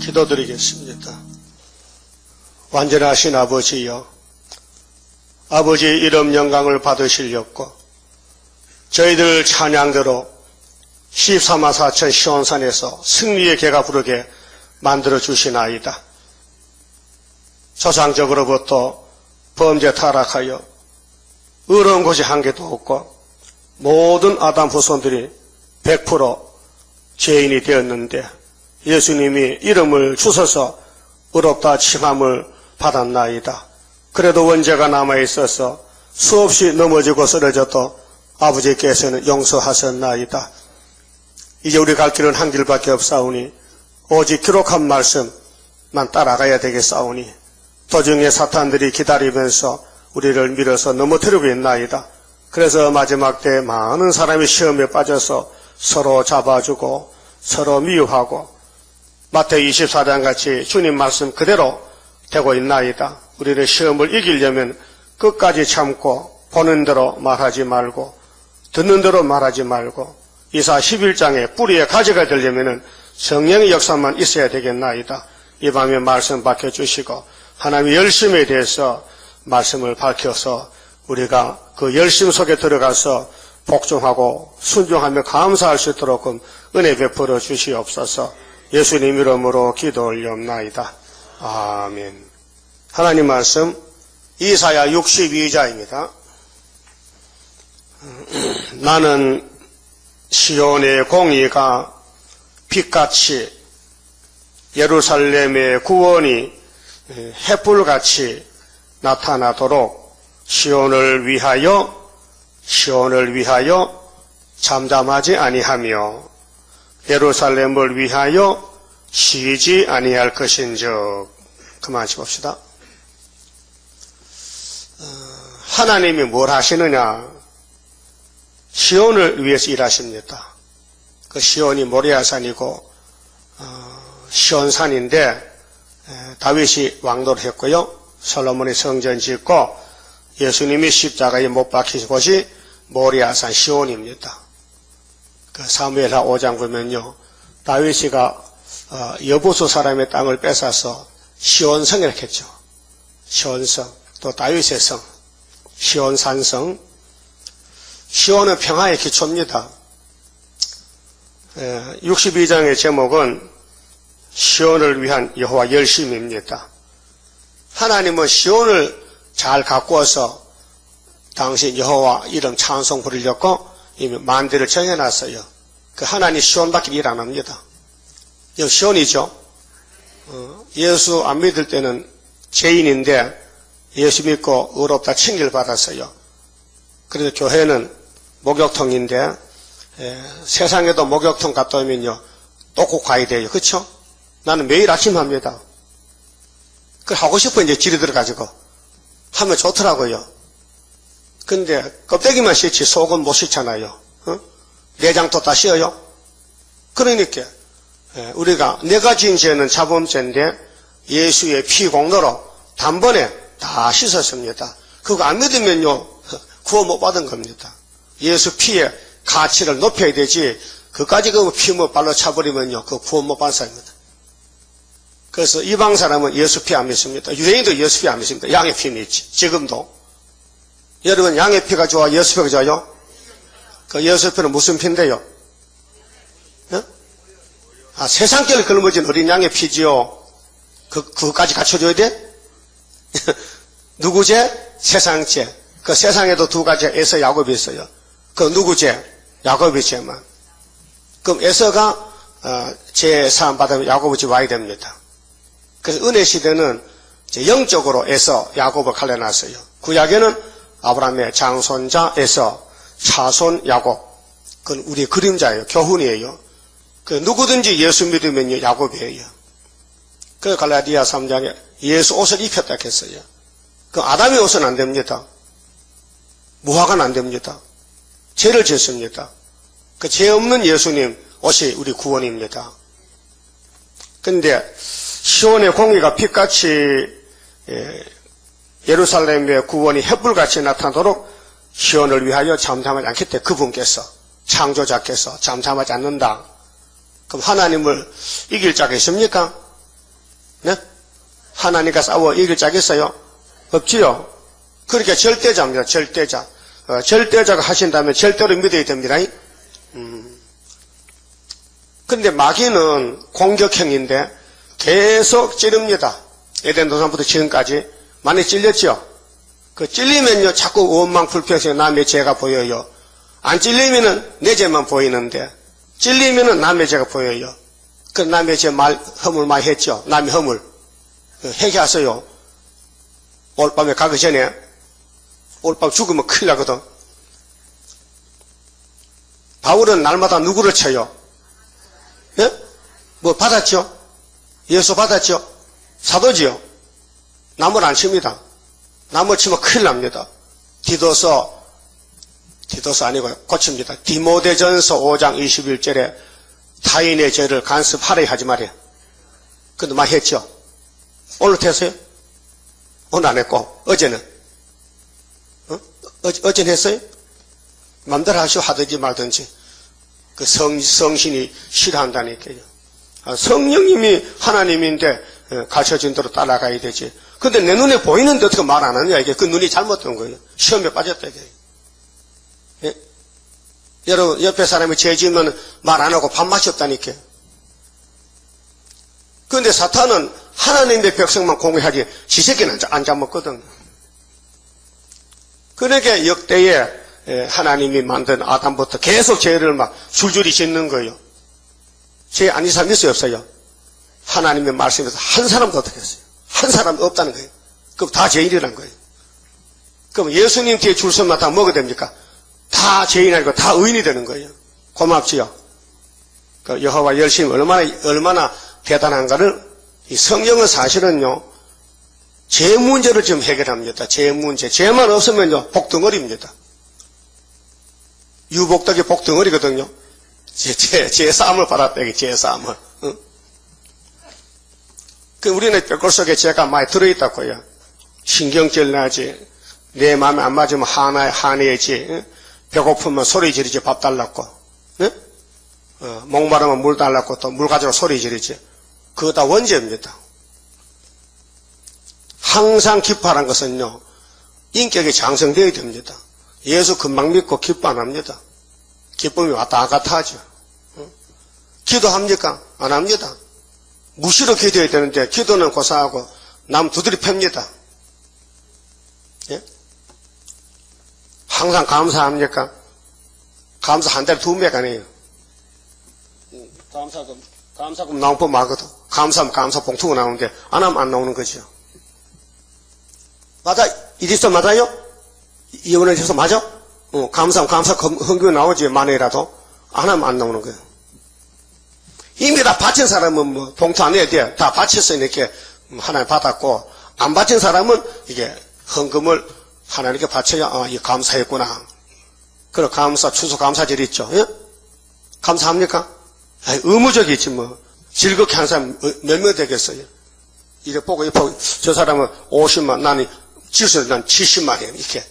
기도드리겠습니다. 완전하신 아버지여, 아버지의 이름 영광을 받으시려고 저희들 찬양대로 14만 4천 시온산에서 승리의 개가 부르게 만들어 주시나이다. 조상적으로부터 범죄 타락하여 의로운 것이 한 개도 없고 모든 아담 후손들이 100% 죄인이 되었는데 예수님이 이름을 주셔서 의롭다 칭함을 받았나이다. 그래도 원죄가 남아있어서 수없이 넘어지고 쓰러져도 아버지께서는 용서하셨나이다. 이제 우리 갈 길은 한 길밖에 없사오니 오직 기록한 말씀만 따라가야 되겠사오니 도중에 사탄들이 기다리면서 우리를 밀어서 넘어뜨리고 있나이다. 그래서 마지막 때 많은 사람이 시험에 빠져서 서로 잡아주고 서로 미워하고 마태복음 24장 같이 주님 말씀 그대로 되고 있나이다. 우리를 시험을 이기려면 끝까지 참고 보는 대로 말하지 말고 듣는 대로 말하지 말고 이사 11장의 뿌리에 가지가 되려면 성령의 역사만 있어야 되겠나이다. 이 밤에 말씀 밝혀주시고 하나님의 열심에 대해서 말씀을 밝혀서 우리가 그 열심 속에 들어가서 복종하고 순종하며 감사할 수 있도록 은혜 베풀어 주시옵소서. 예수님 이름으로 기도 올리옵나이다. 아멘. 하나님 말씀 이사야 62장입니다. 나는 시온의 공의가 빛같이 예루살렘의 구원이 햇불같이 나타나도록 시온을 위하여 잠잠하지 아니하며 예루살렘을 위하여 쉬지 아니할 것인즉. 그만하시 봅시다. 하나님이 뭘 하시느냐? 시온을 위해서 일하십니다. 그 시온이 모리아산이고 시온산인데 다윗이 왕도를 했고요. 솔로몬이 성전 짓고 예수님이 십자가에 못 박히신 곳이 모리아산 시온입니다. 그 사무엘하 5장 보면요, 다윗이가 여부수 사람의 땅을 뺏어서 시온성이라고 했죠. 시온성, 또 다윗의 성, 시온산성. 시온은 평화의 기초입니다. 62장의 제목은 시온을 위한 여호와 열심입니다. 하나님은 시온을 잘 가꾸어서 당신 여호와 이름 찬송 부르려고 이미 만대를 정해놨어요. 그 하나님 시온밖에 일 안 합니다. 여기 시온이죠. 예수 안 믿을 때는 죄인인데 예수 믿고 의롭다 칭길 받았어요. 그래서 교회는 목욕통인데 세상에도 목욕통 갔다 오면요 또 꼭 가야 돼요. 그렇죠? 나는 매일 아침 합니다. 그걸 하고 싶어 이제 질이 들어가지고 하면 좋더라고요. 근데 껍데기만 씻지 속은 못 씻잖아요. 내장도 다 씌어요. 그러니까 우리가 내가 지은 죄는 자범죄인데 예수의 피 공로로 단번에 다 씻었습니다. 그거 안 믿으면요 구원 못 받은 겁니다. 예수 피의 가치를 높여야 되지 그까지 그 피 뭐 발로 차버리면요 그 구원 못 받은 사람입니다. 그래서 이방 사람은 예수 피 안 믿습니다. 유대인도 예수 피 안 믿습니다. 양의 피 믿지. 지금도. 여러분 양의 피가 좋아 예수 피가 좋아요? 그 예수 피는 무슨 피인데요? 세상결 걸머진 어린 양의 피지요. 그거까지 갖춰줘야 돼? 누구 죄? 세상 죄. 그 세상에도 두 가지 에서 야곱이 있어요. 그 누구 죄? 야곱의 죄만. 그럼 에서가 죄 사함 받으면 야곱의 집 와야 됩니다. 그래서 은혜 시대는 영적으로 에서 야곱을 갈려놨어요. 구약에는 아브라함의 장손자 에서, 차손 야곱. 그건 우리의 그림자예요. 교훈이에요. 그 누구든지 예수 믿으면요 야곱이에요. 그 갈라디아 3장에 예수 옷을 입혔다 했어요. 그 아담의 옷은 안 됩니다. 무화과는 안 됩니다. 죄를 짓습니다. 그 죄 없는 예수님 옷이 우리 구원입니다. 근데 시온의 공의가 빛같이 예루살렘의 구원이 햇불같이 나타나도록 시온을 위하여 잠잠하지 않겠대. 그분께서 창조자께서 잠잠하지 않는다. 그럼 하나님을 이길 자가 있습니까? 네? 하나님과 싸워 이길 자가 있어요? 없지요. 그러니까 절대자입니다. 절대자. 절대자가 하신다면 절대로 믿어야 됩니다. 그런데 마귀는 공격형인데 계속 찌릅니다. 에덴 동산부터 지금까지 많이 찔렸죠. 그 찔리면요 자꾸 원망 불평해서 남의 죄가 보여요. 안 찔리면은 내 죄만 보이는데 찔리면은 남의 죄가 보여요. 그 남의 죄 허물 많이 했죠. 남의 허물 회개하세요. 올밤에 가기 전에 올밤 죽으면 큰일 나거든. 바울은 날마다 누구를 쳐요? 예? 뭐 받았죠? 예수 받았죠? 사도지요? 남을 안 칩니다. 남을 치면 큰일 납니다. 디도서 아니고 고칩니다. 디모데전서 5장 21절에 타인의 죄를 간섭하려 하지 말이야. 근데 많이 했죠? 오늘 됐어요? 오늘 안 했고 어제는? 어제는 했어요? 맘대로 하시오. 하든지 말든지. 그 성신이 싫어한다니까요. 성령님이 하나님인데 가르쳐준 대로 따라가야 되지. 근데 내 눈에 보이는데 어떻게 말 안 하냐, 이게. 그 눈이 잘못된 거예요. 시험에 빠졌다, 이게. 예? 여러분, 옆에 사람이 죄 지으면 말 안 하고 밥맛이 없다니까. 그런데 사탄은 하나님의 백성만 공격하지, 지 새끼는 안 잡먹거든. 그러니까 역대에 하나님이 만든 아담부터 계속 죄를 막 줄줄이 짓는 거예요. 죄 아닌 사람 있어요, 없어요? 하나님의 말씀에서 한 사람도 어떻게 했어요? 한 사람 없다는 거예요. 그럼 다 죄인이라는 거예요. 그럼 예수님 뒤에 줄 서면 다 뭐가 됩니까? 다 죄인이 아니고 다 의인이 되는 거예요. 고맙지요? 그 여호와 열심히 얼마나 대단한가를, 이 성령은 사실은요, 죄 문제를 좀 해결합니다. 죄 문제. 죄만 없으면요, 복덩어리입니다. 유복덕이 복덩어리거든요. 죄 싸움을 받았다, 이게 죄 싸움을. 응? 그 우리는 뼈골 속에 죄가 많이 들어있다고요. 신경질 나지, 내 마음에 안 맞으면 화내지, 응? 배고프면 소리 지르지, 밥 달라고. 응? 목마르면 물 달라고 또 물 가지고 소리 지르지. 그거 다 원죄입니다. 항상 기뻐하는 것은요, 인격이 장성되어야 됩니다. 예수 금방 믿고 기뻐 안 합니다. 기쁨이 왔다 갔다 하죠. 기도합니까? 안 합니다. 무시로 기도해야 되는데 기도는 고사하고 남 두드리 팹니다. 예? 항상 감사합니까? 감사 한 달에 2매 아니에요. 감사금 나온 법 말거든. 감사하면 감사 봉투가 나오는데 안 하면 안 나오는 거죠. 맞아? 이리서 맞아요? 이혼해 줘서 맞아? 감사하면 감사 헌금이 나오지, 만에라도. 안 하면 안 나오는 거예요. 이미 다 바친 사람은 뭐 봉투 안 내야 돼. 다 바쳤으니 이렇게 하나님 받았고, 안 바친 사람은 이게 헌금을 하나님께 바쳐야, 이 감사했구나. 그리고 감사, 추수 감사절 있죠. 예? 감사합니까? 아니, 의무적이지 뭐. 즐겁게 하는 사람 몇 명 되겠어요? 이래 보고, 저 사람은 50만, 나는 지수는 난 70만 해. 이렇게.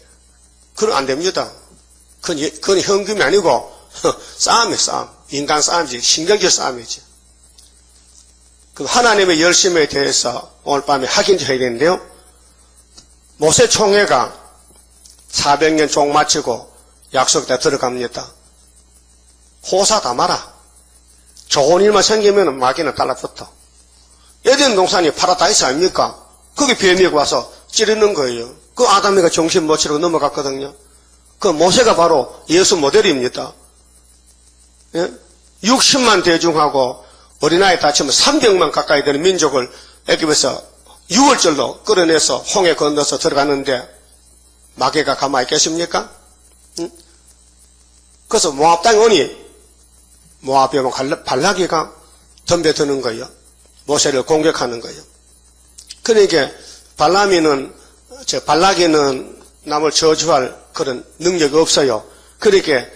그건 안 됩니다. 그건 현금이 아니고, 싸움이에요, 싸움. 인간 싸움이지. 신경질 싸움이지. 그 하나님의 열심에 대해서 오늘 밤에 확인해야 되는데요. 모세 총회가 400년 종 마치고 약속에 들어갑니다. 호사 다 마라. 좋은 일만 생기면 마귀는 달라붙어. 에덴 동산이 파라다이스 아닙니까? 거기 뱀이 와서 찌르는 거예요. 그 아담이가 정신 못 차리고 넘어갔거든요. 그 모세가 바로 예수 모델입니다. 예? 60만 대중하고 어린아이 다치면 300만 가까이 되는 민족을 애굽에서 6월절로 끌어내서 홍해 건너서 들어갔는데 마귀가 가만히 있겠습니까? 응? 그래서 모압 땅에 오니 모압에 발락이가 덤벼드는 거예요. 모세를 공격하는 거예요. 그러니까 발락이는 남을 저주할 그런 능력이 없어요. 그러니까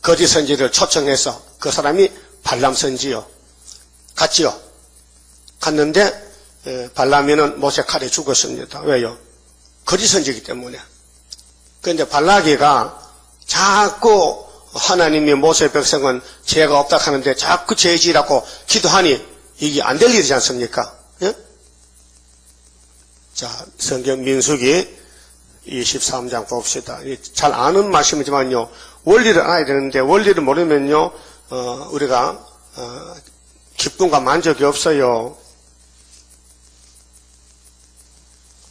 거짓 선지를 초청해서 그 사람이 발람 선지요. 갔지요. 갔는데 발람이는 모세 칼에 죽었습니다. 왜요? 거짓 선지이기 때문에. 그런데 발락이가 자꾸 하나님이 모세 백성은 죄가 없다 하는데 자꾸 죄지라고 기도하니 이게 안 될 일이지 않습니까? 예? 자, 성경 민수기 23장 봅시다. 잘 아는 말씀이지만요, 원리를 알아야 되는데, 원리를 모르면요, 우리가, 기쁨과 만족이 없어요.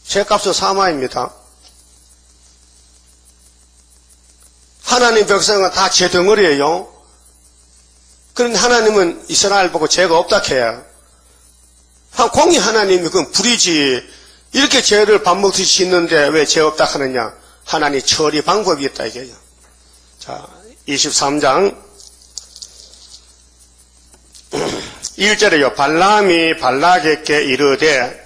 죄값은 사마입니다. 하나님 백성은 다 죄 덩어리예요. 그런데 하나님은 이스라엘 보고 죄가 없다 해요. 공의 하나님이 그건 불이지. 이렇게 죄를 밥 먹듯이 짓는데 왜 죄 없다 하느냐. 하나님 처리 방법이 있다 이게요. 자, 23장 1절에요. 발람이 발락에게 이르되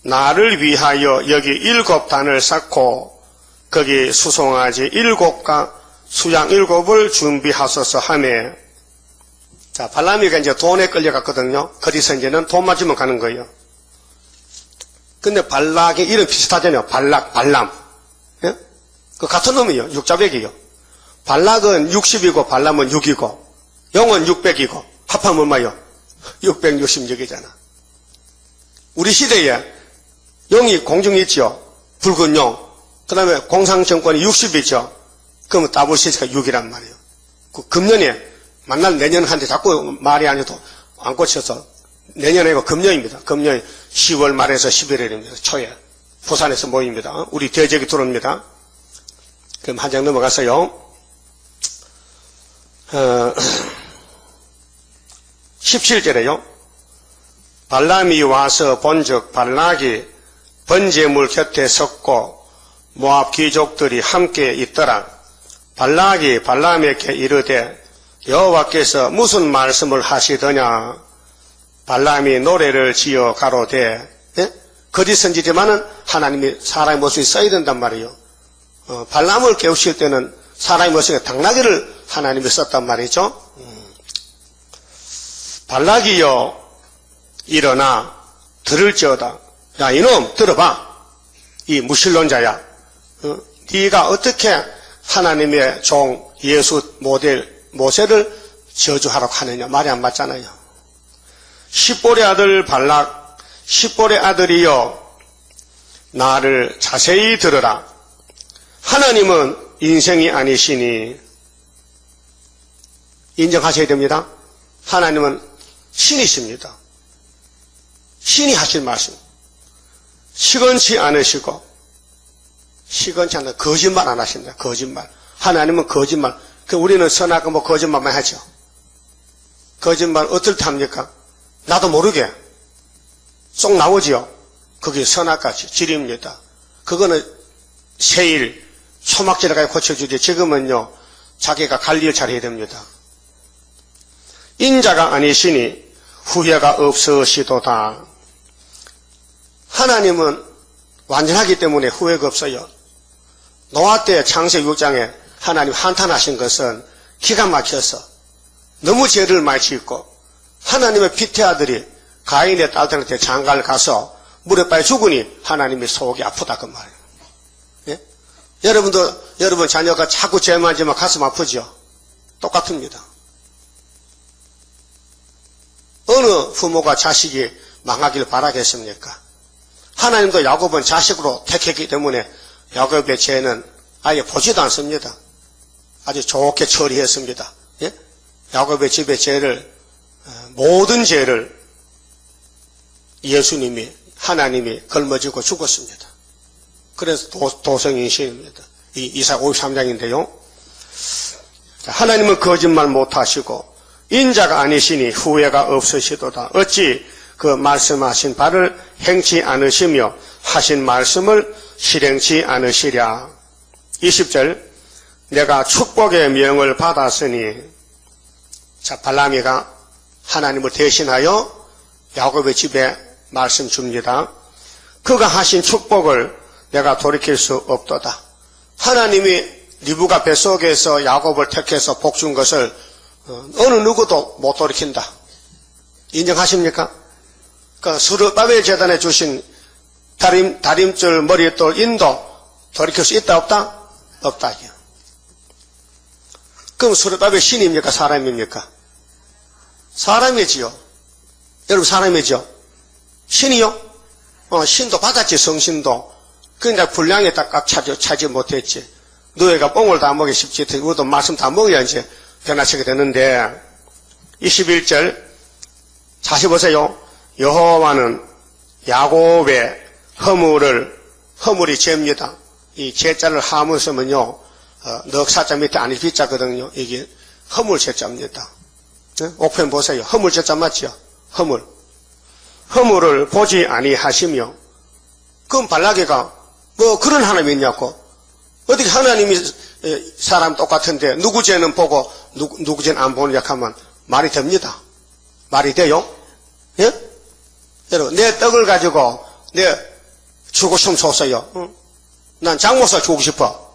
나를 위하여 여기 7단을 쌓고 거기 수송아지 7과 수양 7을 준비하소서 하매. 자, 발람이가 이제 돈에 끌려갔거든요. 거기서 이제는 돈 맞으면 가는 거예요. 근데 발락의 이름 비슷하잖아요. 발락, 발람. 예? 그 같은 놈이에요. 육자백이요. 발락은 60이고 발람은 6이고 영은 600이고 합하면 얼마요? 666이잖아. 우리 시대에 영이 공중이 있죠. 붉은 영. 그 다음에 공상정권이 60이죠. 그러면 WCC가 6이란 말이에요. 그 금년에 만날 내년 한테 자꾸 말이 아니어도 안 꽂혀서 내년에가 금년입니다. 금년 10월 말에서 11월입니다. 초에 부산에서 모입니다. 우리 대적이 들어옵니다. 그럼 한 장 넘어가서요. 17절에요. 발람이 와서 본즉 발락이 번제물 곁에 섰고 모압 귀족들이 함께 있더라. 발락이 발람에게 이르되 여호와께서 무슨 말씀을 하시더냐. 발람이 노래를 지어 가로되, 예? 거짓선지지만은 하나님이 사람의 모습이 써야 된단 말이에요. 발람을 깨우실 때는 사람의 모습에 당나귀를 하나님이 썼단 말이죠. 발락이여 일어나 들을지어다. 야 이놈 들어봐. 이 무신론자야. 네가 어떻게 하나님의 종 예수 모델 모세를 저주하라고 하느냐. 말이 안 맞잖아요. 십볼의 아들 발락, 십볼의 아들이여 나를 자세히 들으라. 하나님은 인생이 아니시니 인정하셔야 됩니다. 하나님은 신이십니다. 신이 하실 말씀. 시건치 않으시고 시건치 않는 거짓말 안 하신다. 거짓말. 하나님은 거짓말. 우리는 선하고 뭐 거짓말만 하죠. 거짓말 어떨 때 합니까? 나도 모르게 쏙 나오지요. 그게 선악같이 질입니다. 그거는 세일, 소막질까지 고쳐주지. 지금은요 자기가 관리를 잘해야 됩니다. 인자가 아니시니 후회가 없으시도다. 하나님은 완전하기 때문에 후회가 없어요. 노아 때 창세기 6장에 하나님 한탄하신 것은 기가 막혀서 너무 죄를 많이 짓고 하나님의 피태 아들이 가인의 딸들한테 장가를 가서 물에 빠져 죽으니 하나님이 속이 아프다 그 말이에요. 예? 여러분 자녀가 자꾸 죄만 지면 가슴 아프죠? 똑같습니다. 어느 부모가 자식이 망하기를 바라겠습니까? 하나님도 야곱은 자식으로 택했기 때문에 야곱의 죄는 아예 보지도 않습니다. 아주 좋게 처리했습니다. 예? 야곱의 집의 죄를 모든 죄를 예수님이 하나님이 걸머지고 죽었습니다. 그래서 도성인신입니다. 이사 53장인데요. 하나님은 거짓말 못하시고 인자가 아니시니 후회가 없으시도다. 어찌 그 말씀하신 바를 행치 않으시며 하신 말씀을 실행치 않으시랴. 20절 내가 축복의 명을 받았으니 자 발람이가 하나님을 대신하여 야곱의 집에 말씀 줍니다. 그가 하신 축복을 내가 돌이킬 수 없도다. 하나님이 리브가 뱃속에서 야곱을 택해서 복 준 것을 어느 누구도 못 돌이킨다. 인정하십니까? 그 스룹바벨 재단에 주신 다림줄 머리돌 인도 돌이킬 수 있다 없다? 없다. 그럼 스룹바벨 신입니까? 사람입니까? 사람이지요. 여러분 사람이죠. 신이요? 신도 받았지, 성신도. 그러니까 분량에 딱 차지 못했지. 너희가 뽕을 다 먹기 쉽지. 그것도 말씀 다 먹어야 이제 변화시게 되는데, 21절, 다시 보세요. 여호와는 야곱의 허물이 죄입니다. 이 죄자를 하문 쓰면요, 넉사자 밑에 아니 비자거든요. 이게 허물 죄자입니다. 옥편 보세요. 허물 죄자 맞죠? 허물을 보지 아니하시며, 그럼 발라게가 뭐 그런 하나님이 있냐고. 어떻게 하나님이 사람 똑같은데 누구 죄는 보고 누구 죄는 안 보느냐 하면 말이 됩니다. 말이 돼요? 예? 여러분, 내 떡을 가지고 내 주고 싶으면 줬어요. 응? 난 장모사 주고 싶어.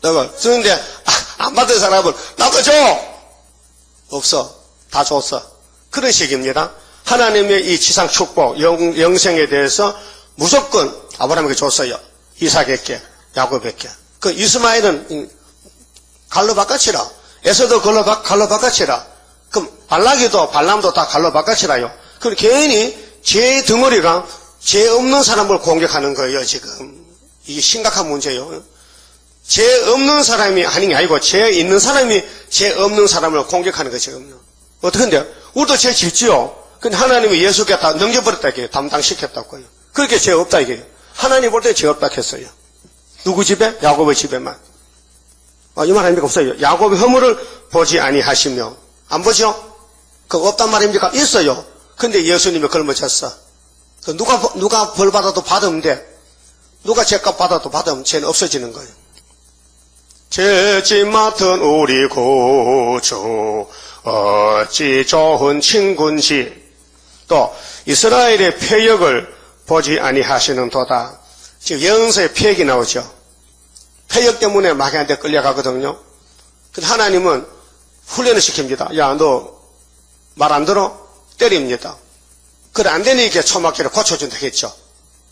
떡을. 그런데 안 받은 사람은 나도 줘! 없어. 다 줬어. 그런 식입니다. 하나님의 이 지상 축복, 영생에 대해서 무조건 아브라함에게 줬어요. 이삭에게, 야곱에게. 그 이스마엘은 갈로 바꿔치라. 에서도 갈로 바꿔치라. 그럼 발람도 다 갈로 바꿔치라요. 그럼 괜히 죄 덩어리가 죄 없는 사람을 공격하는 거예요, 지금. 이게 심각한 문제예요. 죄 없는 사람이 하는 게 아니고 죄 있는 사람이 죄 없는 사람을 공격하는 거예요, 지금요. 어떻게인데요? 우리도 죄 짓지요. 근데 하나님이 예수께 다 넘겨버렸다, 이게 담당시켰다고요. 그렇게 죄 없다, 이게요. 하나님 볼 때 죄 없다 했어요. 누구 집에? 야곱의 집에만. 이 말 아닙니까? 없어요. 야곱의 허물을 보지 아니하시며. 안 보죠? 그거 없단 말입니까? 있어요. 근데 예수님이 걸머졌어. 누가 벌 받아도 받으면 돼. 누가 죄값 받아도 받으면 죄는 없어지는 거예요. 죄짐 맡은 우리 구주 어찌 좋은 친군지. 또 이스라엘의 패역을 보지 아니하시는도다. 지금 영서에 패역이 나오죠. 패역 때문에 마귀한테 끌려가거든요. 근데 하나님은 훈련을 시킵니다. 야, 너 말 안 들어? 때립니다. 그래 안 되니까 초막기를 고쳐준다 했죠.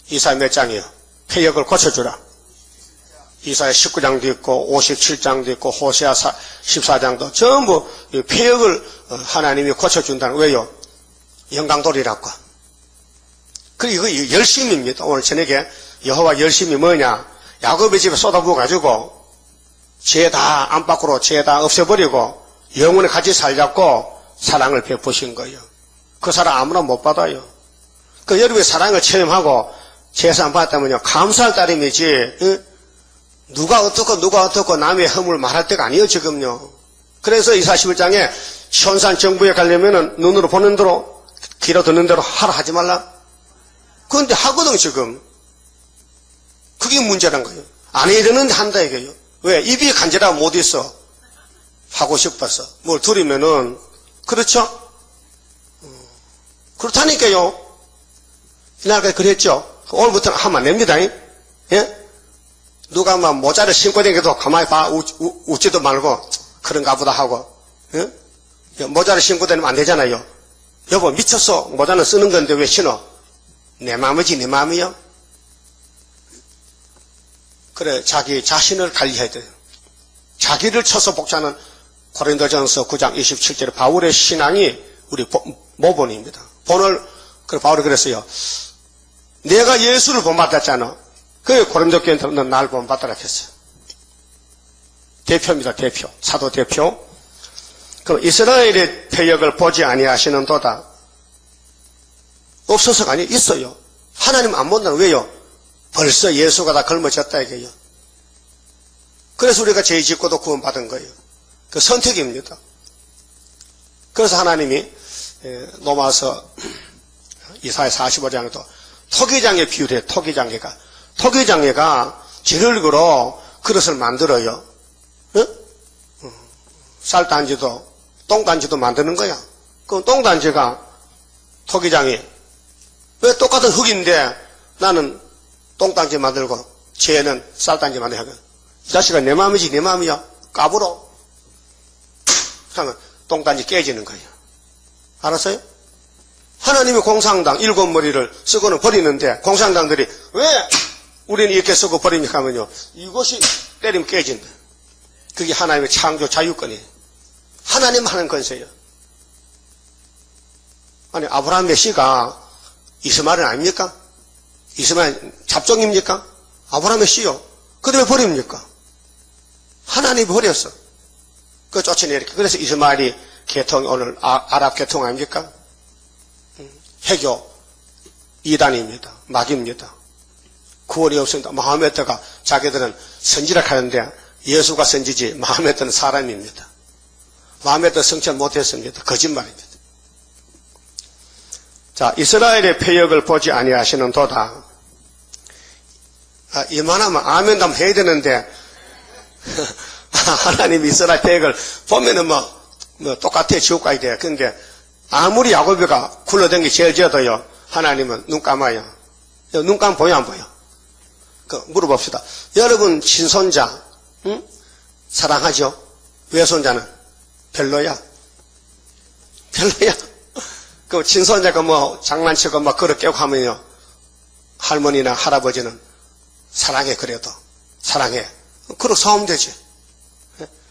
이사야 몇 장이요? 패역을 고쳐주라. 이사야 19장도 있고 57장도 있고 호세아 14장도 전부 패역을 하나님이 고쳐준다는. 왜요? 영광돌이라고. 그리고 이거 열심입니다. 오늘 저녁에 여호와 열심이 뭐냐? 야곱의 집에 쏟아부어가지고 죄 다 안팎으로 죄 다 없애버리고 영원히 같이 살자고 사랑을 베푸신 거예요. 그 사랑 아무나 못 받아요. 그 여러분의 사랑을 체험하고 재산 받았다면요, 감사할 따름이지. 누가 어떻고 남의 허물 말할 때가 아니에요, 지금요. 그래서 이 41장에 현산 정부에 가려면은 눈으로 보는 대로, 귀로 듣는 대로 하라 하지 말라. 그런데 하거든, 지금. 그게 문제란 거예요. 안 해야 되는데 한다, 이거예요. 왜? 입이 간절하면 못 있어. 하고 싶어서. 뭘 들으면은, 그렇죠? 그렇다니까요. 이날까지 그랬죠? 오늘부터는 하면 안 됩니다. 예? 누가 막 모자를 신고 다니도 가만히 봐, 웃지도 말고, 그런가 보다 하고, 예? 모자를 신고 다니면 안 되잖아요. 여보, 미쳤어. 모자는 쓰는 건데 왜 신어? 내 마음이지, 내 마음이요? 그래, 자기 자신을 관리해야 돼요. 자기를 쳐서 복자는 고린도전서 9장 27절에 바울의 신앙이 우리 모본입니다. 바울이 그랬어요. 내가 예수를 본받았잖아. 그 고린도 교회는 날 본받더라 했어요. 대표입니다, 대표. 사도 대표. 그럼 이스라엘의 패역을 보지 아니하시는도다. 없어서가 아니에요. 있어요. 하나님 안 본다는. 왜요? 벌써 예수가 다 걸머졌다 이게요. 그래서 우리가 죄 짓고도 구원받은 거예요. 그 선택입니다. 그래서 하나님이 로마서 이사야 45장에도 토기장에 비유해. 토기장애가 지흙으로 그릇을 만들어요. 쌀단지도 똥단지도 만드는 거야. 그럼 똥단지가 토기장이 왜 똑같은 흙인데 나는 똥단지 만들고 쟤는 쌀단지 만들고. 이 자식아 내 마음이지 내 마음이야. 까불어. 그러면 똥단지 깨지는 거예요. 알았어요? 하나님이 공상당 7머리를 쓰고는 버리는데 공상당들이 왜 우리는 이렇게 쓰고 버립니까 하면요. 이것이 때리면 깨진다. 그게 하나님의 창조 자유권이에요. 하나님 하는 건세요. 아니 아브라함의 씨가 이스마엘은 아닙니까? 이스마엘 잡종입니까? 아브라함의 씨요. 근데 왜 버립니까? 하나님이 버렸어. 그 쫓아내니까. 그래서 이스마엘이 계통이 오늘 아랍 계통 아닙니까? 해교 이단입니다. 마귀입니다. 구원이 없습니다. 마호메트가 자기들은 선지라 하는데 예수가 선지지 마호메트는 사람입니다. 마호메트 성취를 못했습니다. 거짓말입니다. 자, 이스라엘의 패역을 보지 아니하시는 도다. 이만하면 아멘도 한번 해야 되는데 하나님 이스라엘 패역을 보면은 뭐 똑같아 지옥 가야 돼. 근데 아무리 야곱이가 굴러댄 게 제일 져도요, 하나님은 눈 감아요. 눈 감으면 보여 안 보여? 물어봅시다. 여러분 친손자 응? 사랑하죠? 외손자는 별로야. 별로야. 그 친손자가 뭐 장난치고 막 그렇게 하면요, 할머니나 할아버지는 사랑해. 그래도 사랑해. 그렇게 싸우면 되지.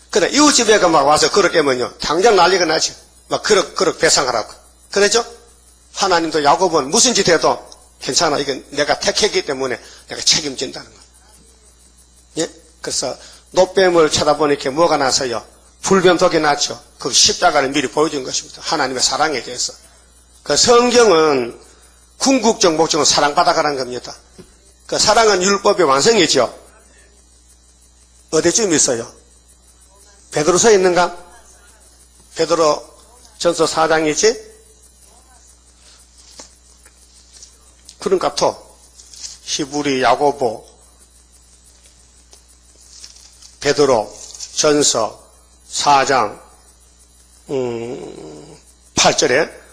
그래 이웃집에 막 와서 그렇게 하면요, 당장 난리가 나지. 막 그렇게 배상하라고. 그러죠? 하나님도 야곱은 무슨 짓 해도 괜찮아. 이건 내가 택했기 때문에 내가 책임진다는 거예요. 예? 그래서 노뱀을 쳐다보니까 뭐가 나서요? 불뱀독이 났죠. 그 십자가를 미리 보여준 것입니다. 하나님의 사랑에 대해서. 그 성경은 궁극적 목적은 사랑받아가라는 겁니다. 그 사랑은 율법의 완성이죠. 어디쯤 있어요? 베드로서에 있는가? 베드로 전서 4장이지? 그러니까 또 히브리, 야고보, 베드로 전서 4장 8절에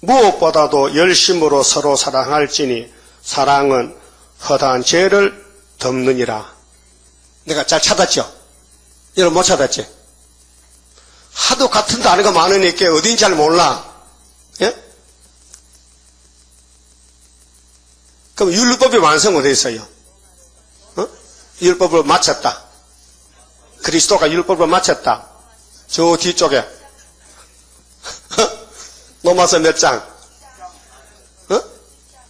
무엇보다도 열심으로 서로 사랑할지니 사랑은 허다한 죄를 덮느니라. 내가 잘 찾았죠? 여러분 못 찾았지? 하도 같은 단어가 많으니까 어딘지 잘 몰라. 예? 그럼 율법의 완성은 어디 있어요? 율법을 마쳤다. 그리스도가 율법을 마쳤다. 저 뒤쪽에. 로마서 몇 장?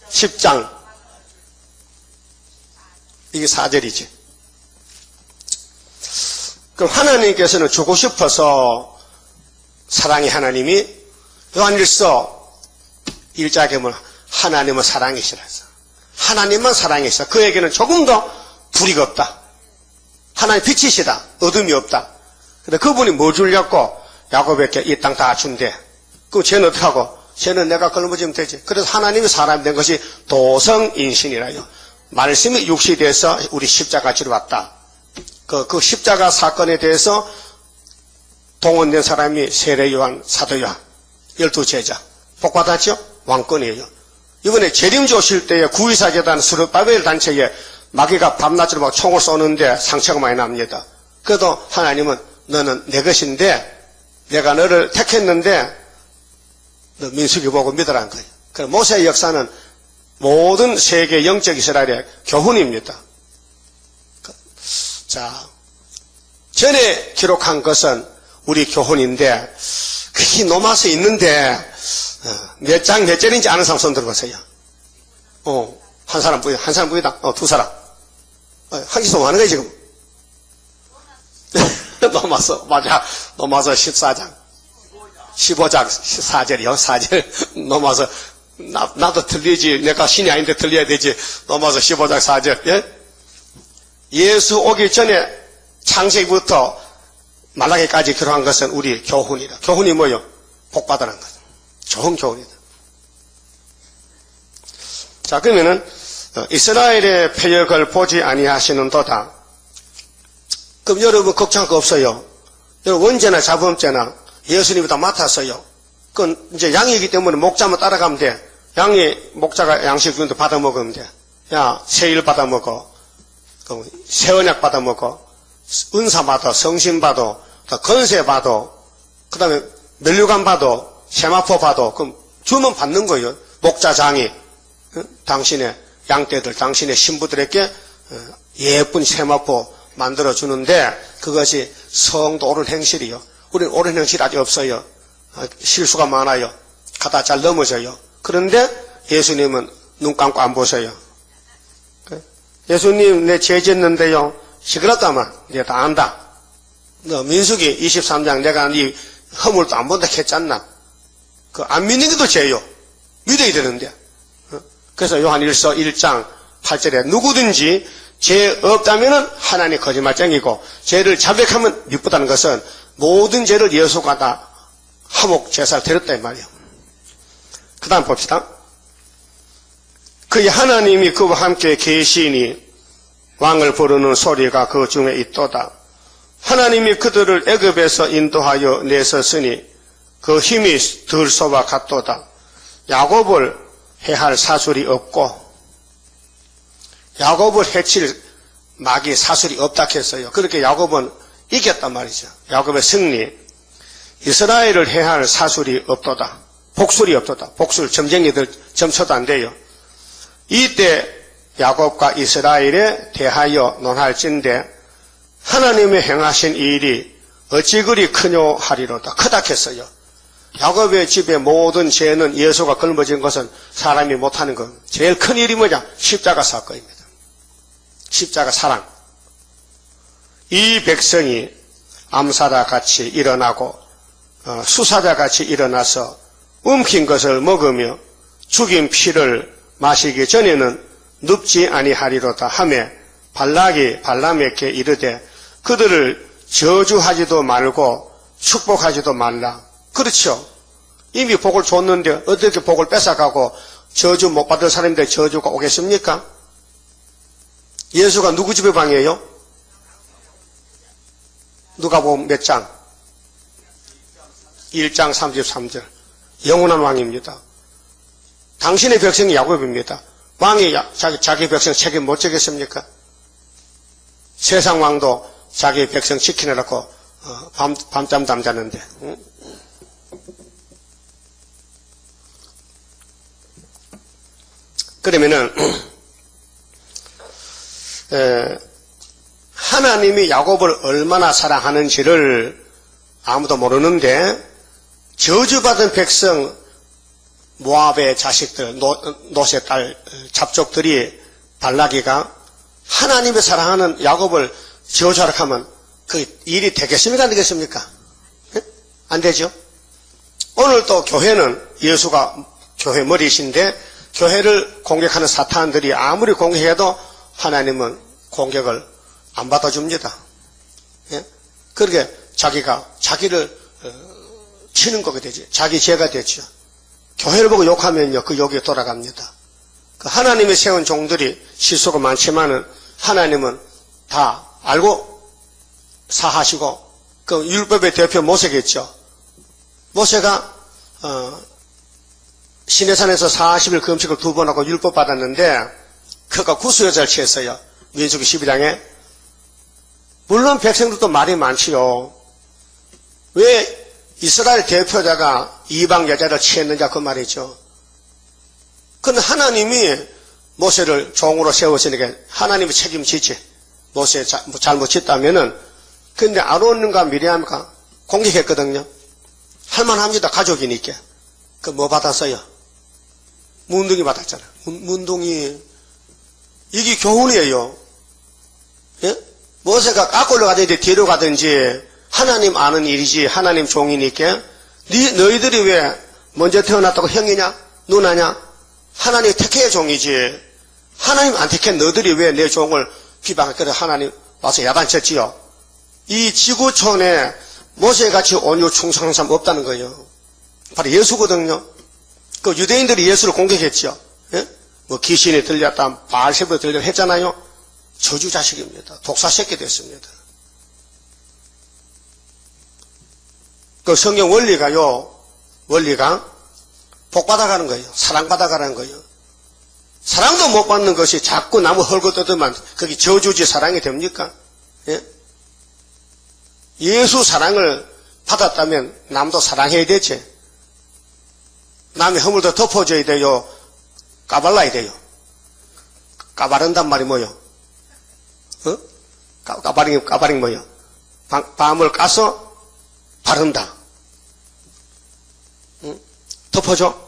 10장. 이게 4절이지. 그럼 하나님께서는 주고 싶어서 사랑의 하나님이 요한일서 1장에 보면 하나님은 사랑이시라서 하나님만 사랑이시다. 그에게는 조금 더 불의가 없다. 하나님 빛이시다. 어둠이 없다. 근데 그분이 뭐 주려고 야곱에게 이 땅 다 준대. 그럼 쟤는 어떡하고? 쟤는 내가 걸머지면 되지. 그래서 하나님이 사람이 된 것이 도성인신이라요. 말씀이 육시 돼서 우리 십자가 지러 왔다. 그 십자가 사건에 대해서 동원된 사람이 세례 요한, 사도 요한, 12제자. 복 받았죠? 왕권이에요. 이번에 재림주 오실 때에 구의사재단 스룹바벨 단체에 마귀가 밤낮으로 막 총을 쏘는데 상처가 많이 납니다. 그래도 하나님은 너는 내 것인데 내가 너를 택했는데 너 민수기 보고 믿으라는 거예요. 그래서 모세의 역사는 모든 세계 영적 이스라엘의 교훈입니다. 자, 전에 기록한 것은 우리 교훈인데 그게 노마서 있는데 몇 장 몇 절인지 아는 사람 손 들어보세요. 한 사람 부이다. 두 사람. 하기서 뭐 하는 거야 지금? 노마서 맞아. 노마서 14장 15장 4절이요. 4절 노마서 나도 틀리지. 내가 신이 아닌데 틀려야 되지. 노마서 15장 4절. 예? 예수 오기 전에 창세기부터 말라기까지 기록한 것은 우리 교훈이다. 교훈이 뭐요? 복받으라는 거죠. 좋은 교훈이다. 자, 그러면은 이스라엘의 패역을 보지 아니하시는도다. 그럼 여러분 걱정할 거 없어요. 여러분 원죄나 자범죄나 예수님이 다 맡았어요. 그건 이제 양이기 때문에 목자만 따라가면 돼. 양이 목자가 양식 주는데 받아 먹으면 돼. 야, 세일 받아 먹어. 세언약 받아 먹어. 은사 받아, 성신 받아, 건세 받아, 그 다음에 면류관 받아, 세마포 받아. 그럼 주면 받는 거예요. 목자장이 당신의 양떼들, 당신의 신부들에게 예쁜 세마포 만들어 주는데 그것이 성도 옳은 행실이요. 우리는 옳은 행실 아직 없어요. 실수가 많아요. 가다 잘 넘어져요. 그런데 예수님은 눈 감고 안 보세요. 예수님 내 죄 짓는데요. 시끄럽다만 내가 다 안다. 너 민수기 23장 내가 네 허물도 안 본다 했잖나. 그 안 믿는 것도 죄요. 믿어야 되는데. 그래서 요한 1장 8절에 누구든지 죄 없다면은 하나님 거짓말쟁이고 죄를 자백하면 미쁘다는 것은 모든 죄를 예수가 다 화목 제사를 드렸다 이 말이에요. 그 다음 봅시다. 그의 하나님이 그와 함께 계시니 왕을 부르는 소리가 그 중에 있도다. 하나님이 그들을 애굽에서 인도하여 내셨으니 그 힘이 들소와 같도다. 야곱을 해할 사술이 없고 야곱을 해칠 막이 사술이 없다 했어요. 그렇게 야곱은 이겼단 말이죠. 야곱의 승리. 이스라엘을 해할 사술이 없도다. 복술이 없도다. 복술 점쟁이들 점쳐도 안 돼요. 이때 야곱과 이스라엘에 대하여 논할진대 하나님의 행하신 일이 어찌 그리 크뇨 하리로다. 크다 했어요. 야곱의 집의 모든 죄는 예수가 걸머진 것은 사람이 못하는 것. 제일 큰 일이 뭐냐? 십자가 사건입니다. 십자가 사랑. 이 백성이 암사자 같이 일어나고 수사자 같이 일어나서 움킨 것을 먹으며 죽인 피를 마시기 전에는 눕지 아니하리로다 하며 발락이 발람에게 이르되 그들을 저주하지도 말고 축복하지도 말라. 그렇죠. 이미 복을 줬는데 어떻게 복을 뺏어가고 저주 못 받을 사람인데 저주가 오겠습니까? 예수가 누구 집의 방이에요? 누가복음 몇 장? 1장 33절. 영원한 왕입니다. 당신의 백성이 야곱입니다. 왕이 자기 백성 책임 못 지겠습니까? 세상 왕도 자기 백성 지키느라고 밤잠도 안 자는데. 응? 그러면은 하나님이 야곱을 얼마나 사랑하는지를 아무도 모르는데 저주받은 백성 모압의 자식들 롯의 딸 잡족들이 발락이가 하나님이 사랑하는 야곱을 저주하라 하면 그 일이 되겠습니까? 안 되겠습니까? 네? 안 되죠. 오늘 또 교회는 예수가 교회 머리이신데 교회를 공격하는 사탄들이 아무리 공격해도 하나님은 공격을 안 받아줍니다. 예? 그렇게 자기를 치는 거게 되지. 자기 죄가 되죠. 교회를 보고 욕하면요, 그 욕이 돌아갑니다. 그 하나님이 세운 종들이 실수가 많지만은 하나님은 다 알고 사하시고, 그 율법의 대표 모세겠죠. 모세가 시내산에서 40일 금식을 2번 하고 율법 받았는데 그가 구수여자를 취했어요. 민수기 12장에. 물론 백성들도 말이 많지요. 왜 이스라엘 대표자가 이방 여자를 취했느냐 그 말이죠. 그런데 하나님이 모세를 종으로 세웠으니까 하나님이 책임지지. 모세 잘못 짓다면은. 근데 아론과 미리암과 공격했거든요. 할만합니다. 가족이니까. 그 뭐 받았어요? 문둥이 받았잖아. 문둥이. 이게 교훈이에요. 예? 모세가 앞으로 가든지 뒤로 가든지 하나님 아는 일이지. 하나님 종이니까. 너희들이 왜 먼저 태어났다고 형이냐? 누나냐? 하나님 택해야 종이지. 하나님 안 택해 너희들이 왜 내 종을 비방했거든. 하나님 와서 야단쳤지요. 이 지구촌에 모세같이 온유 충성한 사람 없다는 거예요. 바로 예수거든요. 그 유대인들이 예수를 공격했죠. 예? 뭐 귀신이 들렸다, 바알세부가 들렸다 했잖아요. 저주 자식입니다. 독사 새끼 됐습니다. 그 성경 원리가 복 받아가는 거예요. 사랑 받아가는 거예요. 사랑도 못 받는 것이 자꾸 나무 헐고 뜯으면 그게 저주지 사랑이 됩니까? 예? 예수 사랑을 받았다면 남도 사랑해야 되지. 남의 허물도 덮어줘야 돼요. 까발라야 돼요. 까바른단 말이 뭐요? 어? 까바링이 뭐요? 밤을 까서 바른다. 응? 덮어줘?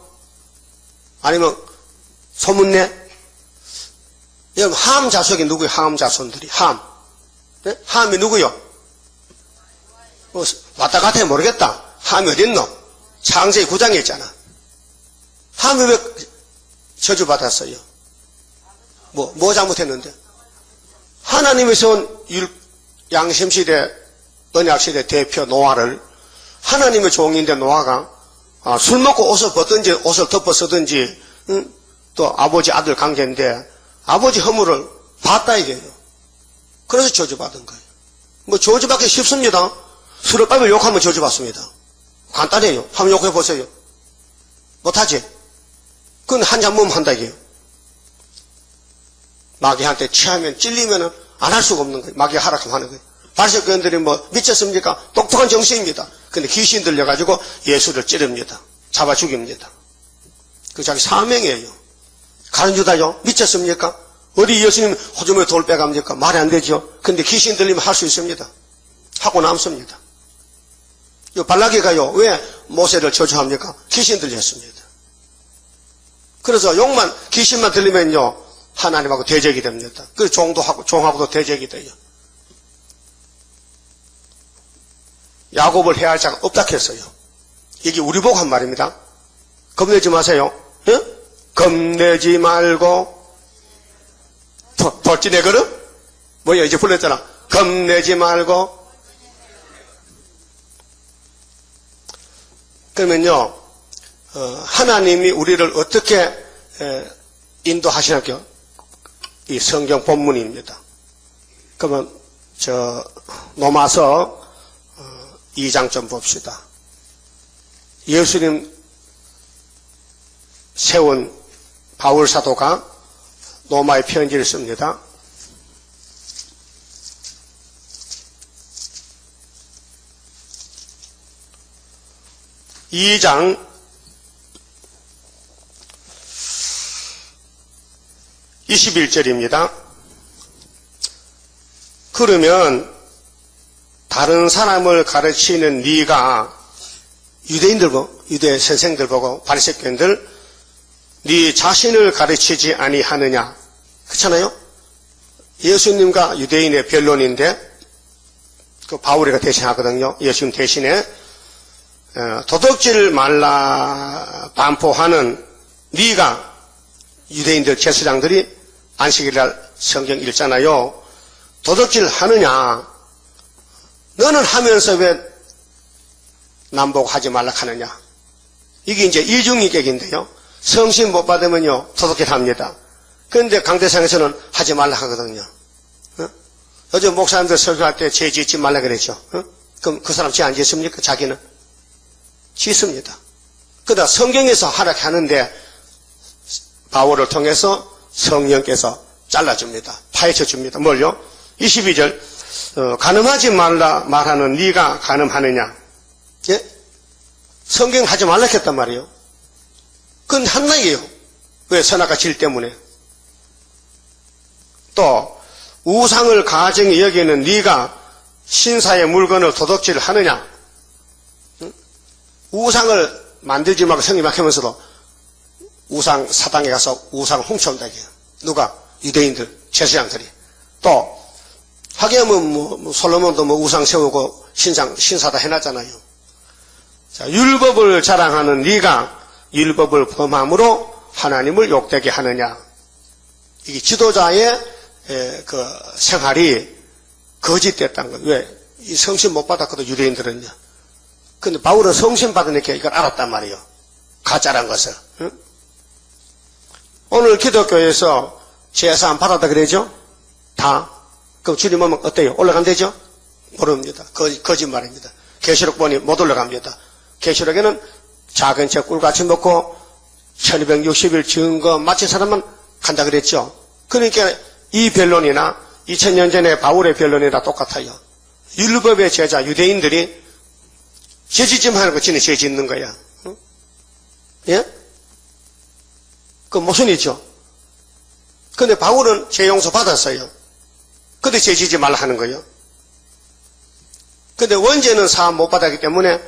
아니면 소문내? 여러분, 함 자손이 누구예요? 함 자손들이. 함. 네? 함이 누구요? 왔다 갔다 해 모르겠다. 함이 어딨노? 창세기 9장에 있잖아. 함이 왜 저주받았어요? 뭐 잘못했는데? 하나님이 세운 양심시대, 언약시대 대표 노아를 하나님의 종인데 노아가 술 먹고 옷을 벗든지 옷을 덮어 쓰든지 또 아버지 아들 관계인데 아버지 허물을 봤다 이게요. 그래서 저주받은 거예요. 뭐 저주받기 쉽습니다. 술을 빨면 욕하면 저주받습니다. 간단해요. 한번 욕해보세요. 못하지? 그건 한 잔 먹으면 한다 이게요. 마귀한테 취하면 찔리면 안 할 수가 없는 거예요. 마귀가 하락하면 하는 거예요. 바리새교인들이 뭐 미쳤습니까? 똑똑한 정신입니다. 근데 귀신 들려가지고 예수를 찌릅니다. 잡아 죽입니다. 그 자기 사명이에요. 가는 유다요? 미쳤습니까? 어디 예수님 호주머니에 돌 빼갑니까? 말이 안 되죠. 근데 귀신 들리면 할 수 있습니다. 하고 남습니다. 요 발라기가요, 왜 모세를 저주합니까? 귀신 들렸습니다. 그래서 욕만, 귀신만 들리면요, 하나님하고 대적이 됩니다. 그래서 종하고도 대적이 돼요. 야곱을 해야 할 자가 없다 했어요. 이게 우리 보고 한 말입니다. 겁내지 마세요. 예? 겁내지 말고 돌진의 걸음? 뭐야 이제 불렀잖아. 겁내지 말고. 그러면요 하나님이 우리를 어떻게 인도하시나요? 이 성경 본문입니다. 그러면 로마서 2장 좀 봅시다. 예수님 세운 바울 사도가 로마의 편지를 씁니다. 이 2장 21절입니다. 그러면 다른 사람을 가르치는 네가 유대인들 보고 유대 선생들 보고 바리새교인들 네 자신을 가르치지 아니하느냐 그렇잖아요. 예수님과 유대인의 변론인데 그 바울이가 대신하거든요. 예수님 대신에 도덕질 말라 반포하는 네가 유대인들 제사장들이 안식일날 성경 읽잖아요. 도덕질 하느냐 너는 하면서 왜 남보고 하지 말라 하느냐. 이게 이제 이중이격인데요. 성신 못 받으면요 도덕질 합니다. 그런데 강대상에서는 하지 말라 하거든요. 요즘 목사님들 설교할 때 죄 짓지 말라 그랬죠. 그럼 그 사람 죄 안 짓습니까? 자기는 짓습니다. 그러다 성경에서 하라게 하는데 바울을 통해서 성령께서 잘라줍니다. 파헤쳐줍니다. 뭘요? 22절 간음하지 말라 말하는 네가 간음하느냐. 예? 성경 하지 말라 했단 말이에요. 그건 한나이에요. 왜? 선악과 질 때문에. 또 우상을 가정에 여기는 네가 신사의 물건을 도둑질 하느냐. 우상을 만들지 말고 성경만 하면서도 우상 사당에 가서 우상을 훔쳐온다. 누가? 유대인들, 제사장들이. 또 하기야면 솔로몬도 우상 세우고 신사다 해놨잖아요. 자, 율법을 자랑하는 네가 율법을 범함으로 하나님을 욕되게 하느냐. 이게 지도자의 그 생활이 거짓됐다는 거예요. 왜? 이 성신 못 받았거든 유대인들은요. 근데 바울은 성신 받으니까 이걸 알았단 말이에요. 가짜란 것을. 응? 오늘 기독교에서 제사 안 받았다 그러죠? 다. 그럼 주님 오면 어때요? 올라간대죠? 모릅니다. 거짓말입니다. 계시록 보니 못 올라갑니다. 계시록에는 작은 책 꿀같이 먹고 1260일 증거 마친 사람만 간다 그랬죠. 그러니까 이 변론이나 2000년 전에 바울의 변론이나 똑같아요. 율법의 제자 유대인들이 죄 짓지 말고 지는 죄 짓는 거야. 응? 예? 그 무슨 일이죠? 근데 바울은 죄 용서 받았어요. 근데 죄 짓지 말라 하는 거예요. 근데 원죄는 사함 못 받았기 때문에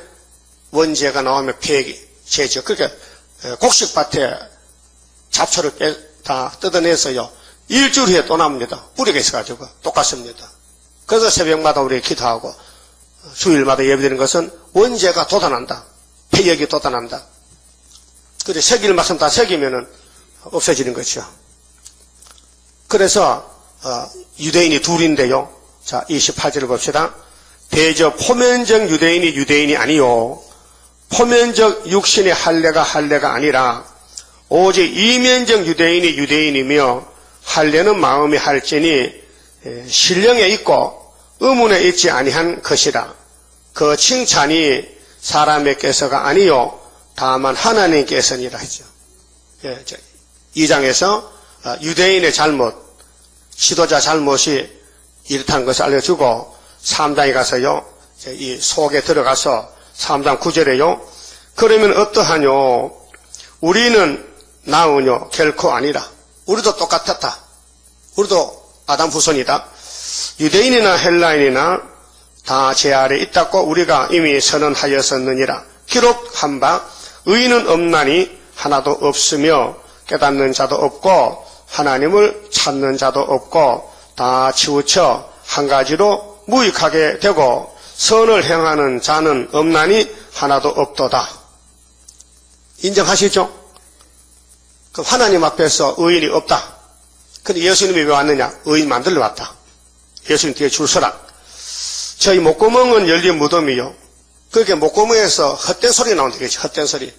원죄가 나오면 폐기, 죄죠. 그러니까 곡식밭에 잡초를 다 뜯어내서요. 일주일 후에 또 납니다. 뿌리가 있어가지고 똑같습니다. 그래서 새벽마다 우리 기도하고 주일마다 예배드리는 것은 원죄가 돋아난다. 폐역이 돋아난다. 그래 새길 말씀 다 새기면은 없어지는 거죠. 그래서 유대인이 둘인데요. 자 28절을 봅시다. 대저 포면적 유대인이 유대인이 아니요 포면적 육신의 할례가 아니라 오직 이면적 유대인이 유대인이며 할례는 마음이 할지니 신령에 있고 의문에 있지 아니한 것이라. 그 칭찬이 사람에게서가 아니요 다만 하나님께서니라 하죠. 2장에서 유대인의 잘못, 지도자 잘못이 이렇다는 것을 알려주고 3장에 가서요, 이 속에 들어가서 3장 9절에요. 그러면 어떠하뇨? 우리는 나으뇨? 결코 아니라. 우리도 똑같았다. 우리도 아담 후손이다. 유대인이나 헬라인이나 다 제 아래 있다고 우리가 이미 선언하였었느니라. 기록한 바 의인은 없나니 하나도 없으며 깨닫는 자도 없고 하나님을 찾는 자도 없고 다 치우쳐 한 가지로 무익하게 되고 선을 행하는 자는 없나니 하나도 없도다. 인정하시죠? 그럼 하나님 앞에서 의인이 없다. 근데 예수님이 왜 왔느냐? 의인 만들러 왔다. 예수님 뒤에 줄 서라. 저희 목구멍은 열린 무덤이요. 그렇게 목구멍에서 헛된 소리 나온다. 헛된 소리.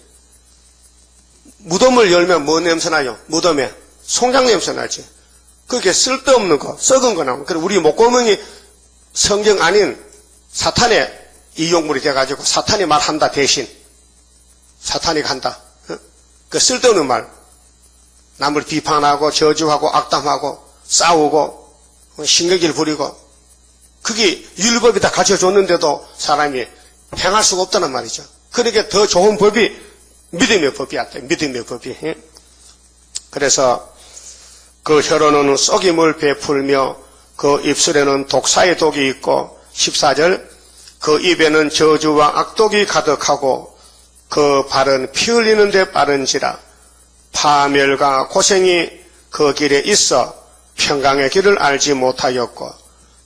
무덤을 열면 뭐 냄새 나요? 무덤에 송장 냄새 나지. 그렇게 쓸데없는 거, 썩은 거 나오면. 그래 우리 목구멍이 성경 아닌 사탄의 이용물이 돼가지고 사탄이 말한다 대신. 사탄이 간다. 그 쓸데없는 말. 남을 비판하고 저주하고 악담하고 싸우고 신경질 부리고 그게 율법이 다 가르쳐줬는데도 사람이 행할 수가 없다는 말이죠. 그러니까 더 좋은 법이 믿음의 법이었다. 믿음의 법이. 그래서 그 혀로는 썩임을 베풀며 그 입술에는 독사의 독이 있고 14절 그 입에는 저주와 악독이 가득하고 그 발은 피 흘리는 데 빠른지라 파멸과 고생이 그 길에 있어 평강의 길을 알지 못하였고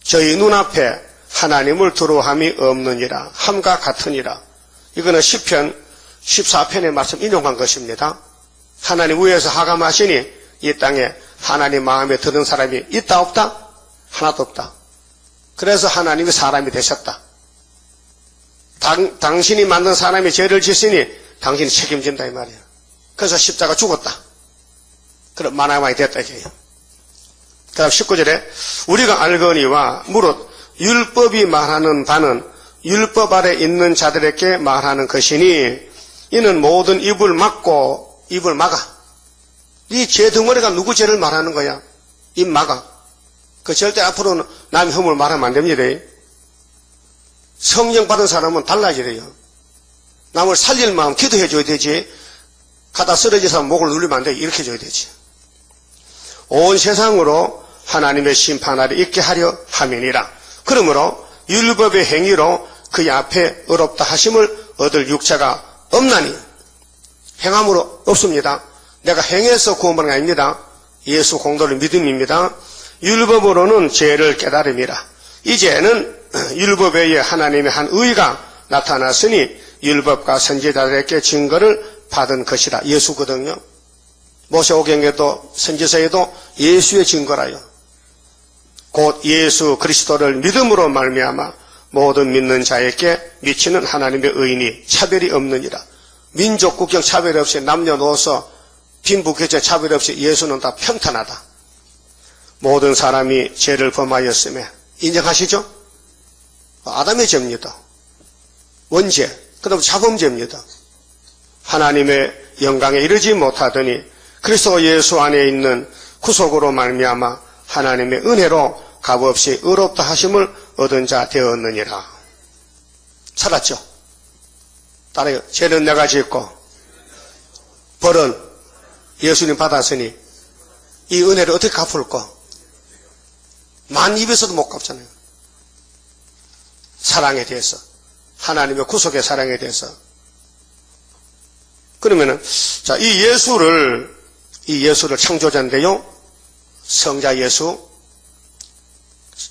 저희 눈앞에 하나님을 두려움이 없느니라 함과 같으니라. 이거는 시편 14편의 말씀 인용한 것입니다. 하나님 위에서 하감하시니 이 땅에 하나님 마음에 드는 사람이 있다 없다? 하나도 없다. 그래서 하나님이 사람이 되셨다. 당신이 만든 사람이 죄를 짓으니 당신이 책임진다 이 말이에요. 그래서 십자가 죽었다. 그럼 만화만이 됐다 이게요. 그 다음 19절에 우리가 알거니와 무릇 율법이 말하는 바는 율법 아래 있는 자들에게 말하는 것이니 이는 모든 입을 막고 입을 막아. 이 죄 덩어리가 누구 죄를 말하는 거야? 입 막아. 그 절대 앞으로는 남의 흠을 말하면 안 됩니다. 성령 받은 사람은 달라지래요. 남을 살릴 마음 기도해 줘야 되지. 가다 쓰러져서 목을 누르면 안 돼. 이렇게 해줘야 되지. 온 세상으로 하나님의 심판하러 있게 하려 함이니라. 그러므로 율법의 행위로 그의 앞에 의롭다 하심을 얻을 육체가 없나니 행함으로 없습니다. 내가 행해서 구원받는 게 아닙니다. 예수 공도를 믿음입니다. 율법으로는 죄를 깨달음이라. 이제는 율법에 의해 하나님의 한 의가 나타났으니 율법과 선지자들에게 증거를 받은 것이라. 예수거든요. 모세오경에도 선지서에도 예수의 증거라요. 곧 예수 그리스도를 믿음으로 말미암아 모든 믿는 자에게 미치는 하나님의 의인이 차별이 없느니라. 민족 국경 차별 없이 남녀노소 빈부격차 차별 없이 예수는 다 평탄하다. 모든 사람이 죄를 범하였음에 인정하시죠? 아담의 죄입니다. 원죄, 그 다음 자범죄입니다. 하나님의 영광에 이르지 못하더니 그리스도 예수 안에 있는 구속으로 말미암아 하나님의 은혜로 값없이 의롭다 하심을 얻은 자 되었느니라. 살았죠? 따라요. 죄는 내가 짓고 벌은 예수님 받았으니 이 은혜를 어떻게 갚을까? 만 입에서도 못 갚잖아요. 사랑에 대해서, 하나님의 구속의 사랑에 대해서 그러면은, 자, 이 예수를 창조자인데요. 성자 예수.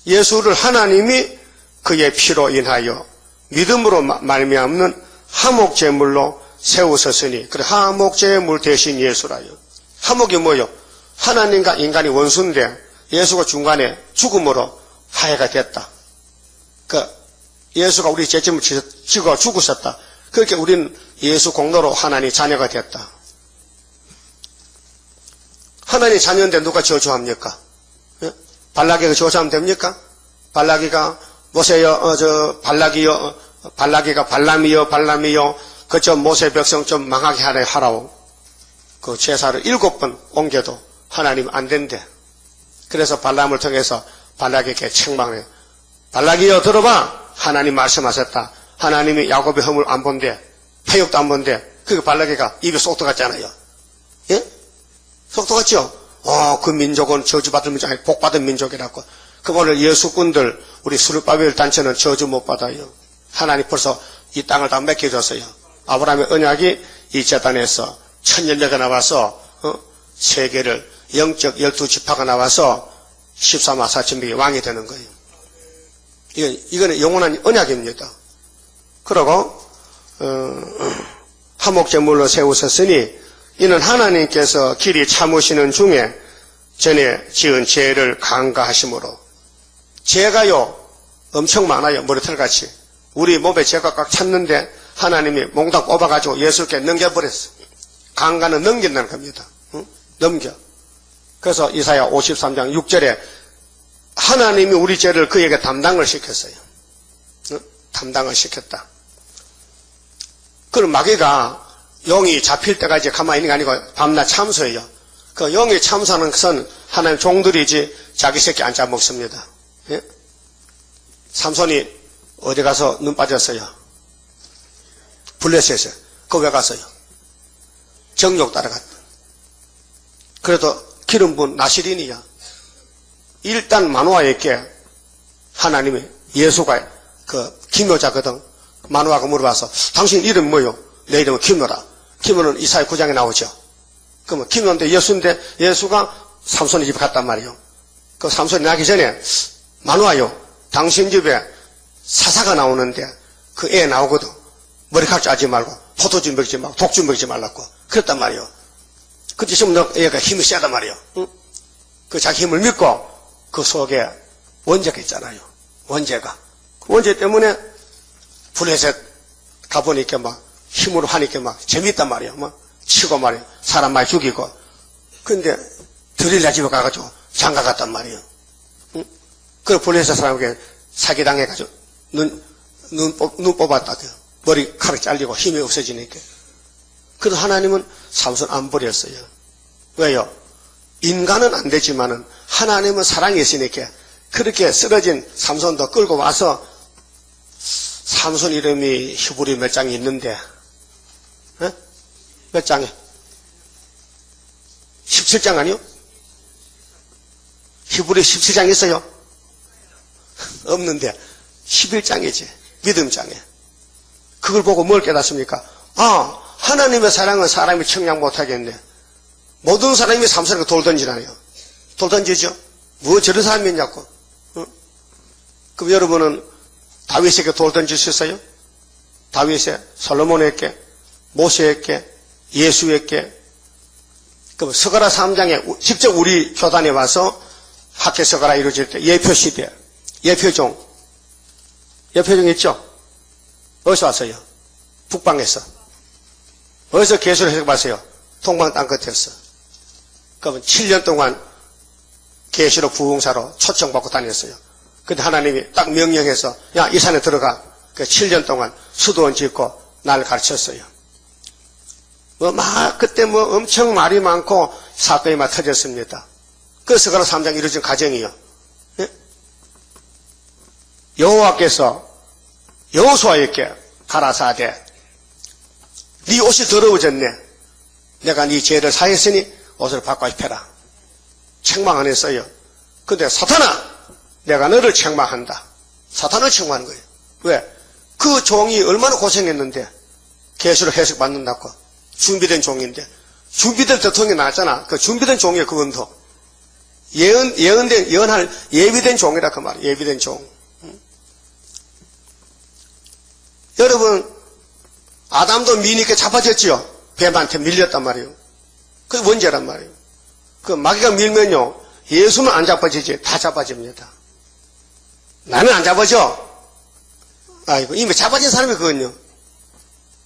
예수를 하나님이 그의 피로 인하여 믿음으로 말미암는 화목제물로 세우셨으니, 그래, 화목제물 대신 예수라요. 화목이 뭐요? 하나님과 인간이 원수인데 예수가 중간에 죽음으로 화해가 됐다. 그 예수가 우리 죄짐을 지고 죽으셨다. 그렇게 우리는 예수 공로로 하나님 자녀가 됐다. 하나님 자녀인데 누가 저주합니까? 예? 발라기가 저주하면 됩니까? 발라기가 모세여, 발라기가 발람이여, 그저 모세 백성 좀 망하게 하라고 그 제사를 7번 옮겨도 하나님 안 된대. 그래서 발람을 통해서 발락에게 책망해요. 발락이여 들어봐. 하나님 말씀하셨다. 하나님이 야곱의 허물 안 본대. 패역도 안 본대. 그게 발락이가 입에 쏙 들어갔잖아요. 예? 쏙 들어갔죠? 그 민족은 저주받은 민족 아니 복받은 민족이라고. 그거를 예수꾼들 우리 스룹바벨 단체는 저주 못 받아요. 하나님 벌써 이 땅을 다 맡겨줬어요. 아브라함의 언약이 이 재단에서 천년대가 나와서 세계를 영적 12지파가 나와서 14만 4천명이 왕이 되는 거예요. 이거는 영원한 언약입니다. 그리고 화목제물로 세우셨으니 이는 하나님께서 길이 참으시는 중에 전에 지은 죄를 간과하심으로. 죄가요 엄청 많아요. 머리털같이. 우리 몸에 죄가 꽉 찼는데 하나님이 몽땅 뽑아가지고 예수께 넘겨버렸어. 간과는 넘긴다는 겁니다. 응? 넘겨. 그래서 이사야 53장 6절에 하나님이 우리 죄를 그에게 담당을 시켰어요. 응? 담당을 시켰다. 그럼 마귀가 영이 잡힐 때까지 가만히 있는 게 아니고 밤낮 참소해요. 그 영이 참소하는 것은 하나님 종들이지 자기 새끼 안 잡먹습니다. 예? 삼손이 어디 가서 눈 빠졌어요? 블레셋에. 거기 왜 갔어요? 정욕 따라갔다. 그래도 기름 부은 나시린이야. 일단 마노아에게 하나님이 예수가 그 기묘자거든. 마노아가 물어봐서 당신 이름 뭐요? 내 이름은 기묘라. 기묘는 이사야 9장에 나오죠. 그러면 기묘인데 예수인데 예수가 삼손의 집에 갔단 말이에요. 그 삼손이 나기 전에 마노아요. 당신 집에 사사가 나오는데 그 애 나오거든. 머리카락 짜지 말고 포도주 먹지 말고 독주 먹지 말라고 그랬단 말이에요. 그때 지금 너 애가 힘이 세단 말이에요. 응? 그 자기 힘을 믿고 그 속에 원죄가 있잖아요. 원죄가. 그 원죄 때문에 블레셋 가보니까 막 힘으로 하니까 막 재밌단 말이에요. 막 치고 말이에요. 사람 많이 죽이고. 근데 드릴라 집에 가가지고 장가 갔단 말이에요. 응? 그 블레셋 사람에게 사기당해가지고 눈 뽑았다. 머리카락 잘리고 힘이 없어지니까. 그래서 하나님은 삼손 안 버렸어요. 왜요? 인간은 안 되지만은 하나님은 사랑이 있으니까 그렇게 쓰러진 삼손도 끌고 와서 삼손 이름이 히브리 몇 장이 있는데 에? 몇 장에? 17장 아니요? 히브리 17장 있어요? 없는데 11장이지. 믿음장에. 그걸 보고 뭘 깨닫습니까? 하나님의 사랑은 사람이 청량 못하겠네. 모든 사람이 삼손에게 돌 던지라네요. 돌 던지죠? 뭐 저런 사람이 있냐고. 그럼 여러분은 다윗에게 돌 던질 수 있어요? 다윗에, 솔로몬에게, 모세에게, 예수에게. 그럼 스가랴 3장에 직접 우리 교단에 와서 학회 스가랴 이루어질 때 예표시대, 예표종 있죠? 어디서 왔어요? 북방에서. 어디서 계수를 해봤어요? 동방 땅끝에서. 그러면 7년 동안 계시로 부흥사로 초청받고 다녔어요. 근데 하나님이 딱 명령해서 야, 이 산에 들어가. 그 7년 동안 수도원 짓고 날 가르쳤어요. 그때 엄청 말이 많고 사건이 막 터졌습니다. 그 스가랴 3장 이루어진 과정이요. 예? 여호와께서 여호수아에게 가라사대 네 옷이 더러워졌네. 내가 네 죄를 사했으니 옷을 바꿔 입혀라. 책망 안 했어요. 근데 사탄아 내가 너를 책망한다. 사탄을 책망하는 거예요. 왜? 그 종이 얼마나 고생했는데 계시로 해석받는다고. 준비된 종인데. 준비된 대통령이 나왔잖아. 그 준비된 종이에요, 그건도. 예언할, 예비된 종이라 그 말이에요. 예비된 종. 여러분, 아담도 미니께 잡아졌지요? 뱀한테 밀렸단 말이에요. 그게 원죄란 말이에요. 그 마귀가 밀면요, 예수만 안 잡아지지, 다 잡아집니다. 나는 안 잡아져. 아이고, 이미 잡아진 사람이 그건요.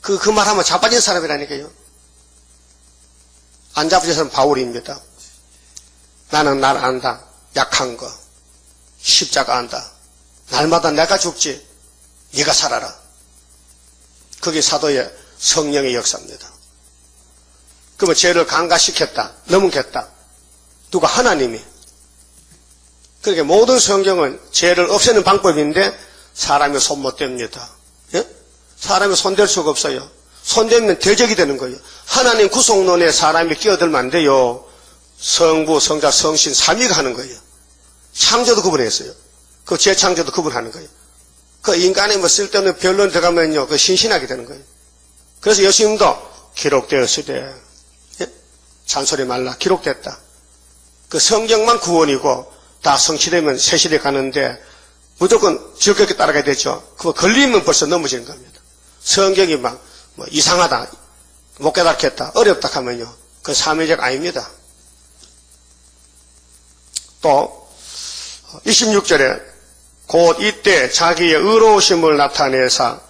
그 말하면 잡아진 사람이라니까요. 안 잡아진 사람은 바울입니다. 나는 날 안다. 약한 거. 십자가 안다. 날마다 내가 죽지. 네가 살아라. 그게 사도의 성령의 역사입니다. 그러면 죄를 강가시켰다. 넘겼다. 누가? 하나님이. 그러니까 모든 성경은 죄를 없애는 방법인데 사람이 손 못 댑니다. 예? 사람이 손댈 수가 없어요. 손대면 대적이 되는 거예요. 하나님 구속론에 사람이 끼어들면 안 돼요. 성부, 성자, 성신, 삼위가 하는 거예요. 창조도 구분했어요. 그 재창조도 구분하는 거예요. 그 인간의 뭐 쓸데없는 변론 들어가면요, 그 신신하게 되는 거예요. 그래서 예수님도 기록되었으되, 예? 잔소리 말라, 기록됐다. 그 성경만 구원이고, 다 성취되면 새 시대 가는데, 무조건 즐겁게 따라가야 되죠. 그거 걸리면 벌써 넘어지는 겁니다. 성경이 막, 뭐 이상하다, 못 깨닫겠다, 어렵다 하면요, 그 삼위적 아닙니다. 또 26절에 곧 이때 자기의 의로우심을 나타내사